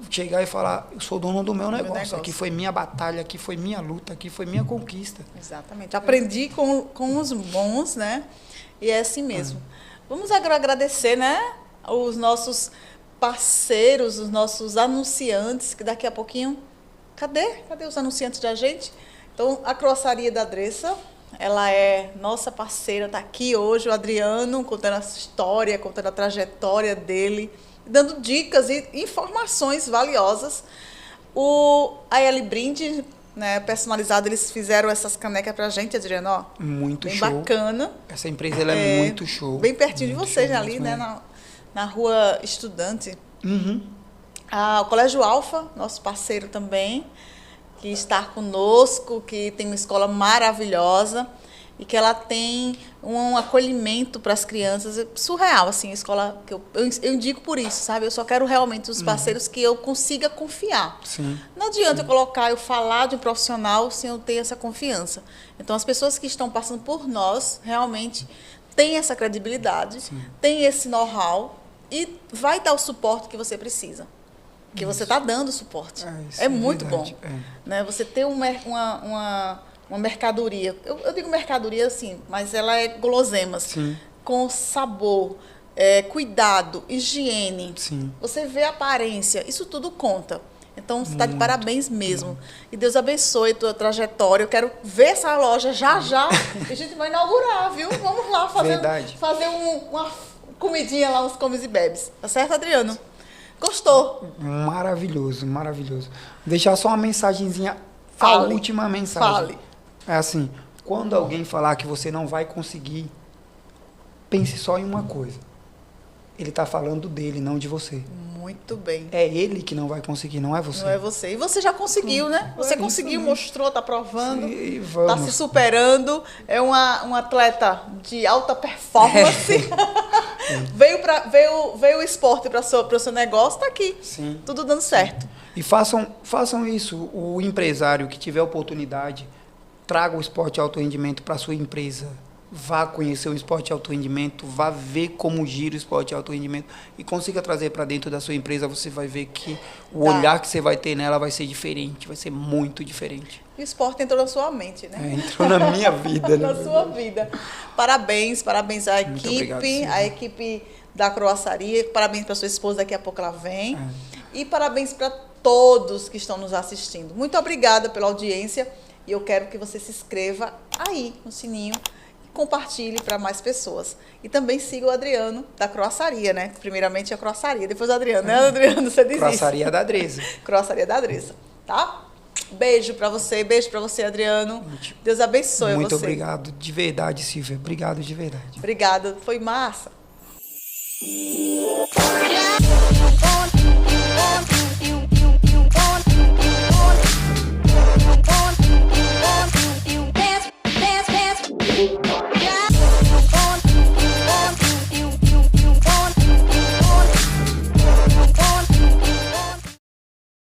chegar e falar, eu sou dono do meu negócio. Aqui foi minha batalha, aqui foi minha luta, aqui foi minha conquista. Exatamente. Aprendi com os bons, né? E é assim mesmo. Vamos agradecer, né? Os nossos parceiros, os nossos anunciantes, que daqui a pouquinho... Cadê os anunciantes da gente? Então, a Croçaria da Dressa, ela é nossa parceira, está aqui hoje, o Adriano, contando a história, contando a trajetória dele, dando dicas e informações valiosas. A L Brinde, né, personalizado, eles fizeram essas canecas pra gente, Adriano, ó. Muito bem show. Bacana. Essa empresa ela é muito show. Bem pertinho muito de vocês, show, ali, né, na Rua Estudante. Uhum. O Colégio Alfa, nosso parceiro também. que está conosco, que tem uma escola maravilhosa e que ela tem um acolhimento para as crianças surreal, assim, a escola que eu indico por isso, sabe? Eu só quero realmente os parceiros que eu consiga confiar. Sim. Não adianta eu falar de um profissional sem eu ter essa confiança. Então, as pessoas que estão passando por nós realmente têm essa credibilidade, têm esse know-how e vai dar o suporte que você precisa. Porque você está dando suporte. É muito verdade. Bom. Né? Você ter uma mercadoria. Eu digo mercadoria assim, mas ela é guloseimas. Sim. Com sabor, cuidado, higiene. Sim. Você vê a aparência. Isso tudo conta. Então, você está de parabéns mesmo. E Deus abençoe a tua trajetória. Eu quero ver essa loja já. E a gente vai inaugurar, viu? Vamos lá fazer uma comidinha lá, uns comes e bebes. Tá certo, Adriano? Gostou? Maravilhoso, maravilhoso. Deixar só uma mensagenzinha, Fale. a última mensagem. Fale. É assim, quando alguém falar que você não vai conseguir, pense só em uma coisa. Ele está falando dele, não de você. Muito bem. É ele que não vai conseguir, não é você. Não é você. E você já conseguiu, né? Você conseguiu, mostrou, está provando, está se superando. É um atleta de alta performance. Veio o esporte para o seu negócio, está aqui. Sim. Tudo dando certo. E façam isso. O empresário que tiver oportunidade, traga o esporte de alto rendimento para a sua empresa. Vá conhecer o esporte de alto rendimento, vá ver como gira o esporte de alto rendimento e consiga trazer para dentro da sua empresa. Você vai ver que o olhar que você vai ter nela vai ser diferente, vai ser muito diferente. E o esporte entrou na sua mente, né? Entrou na minha vida. Na sua vida. Parabéns à equipe, obrigado, a equipe da croassaria. Parabéns para sua esposa, daqui a pouco ela vem. E parabéns para todos que estão nos assistindo. Muito obrigada pela audiência e eu quero que você se inscreva aí no sininho. Compartilhe para mais pessoas. E também siga o Adriano da croassaria, né? Primeiramente a croassaria, depois o Adriano, né, Adriano? Você diz Croassaria isso. da Adresa. Croassaria da Adresa, tá? Beijo para você, Adriano. Deus abençoe você. Muito obrigado, de verdade, Silvia. Obrigado de verdade. Obrigada, foi massa.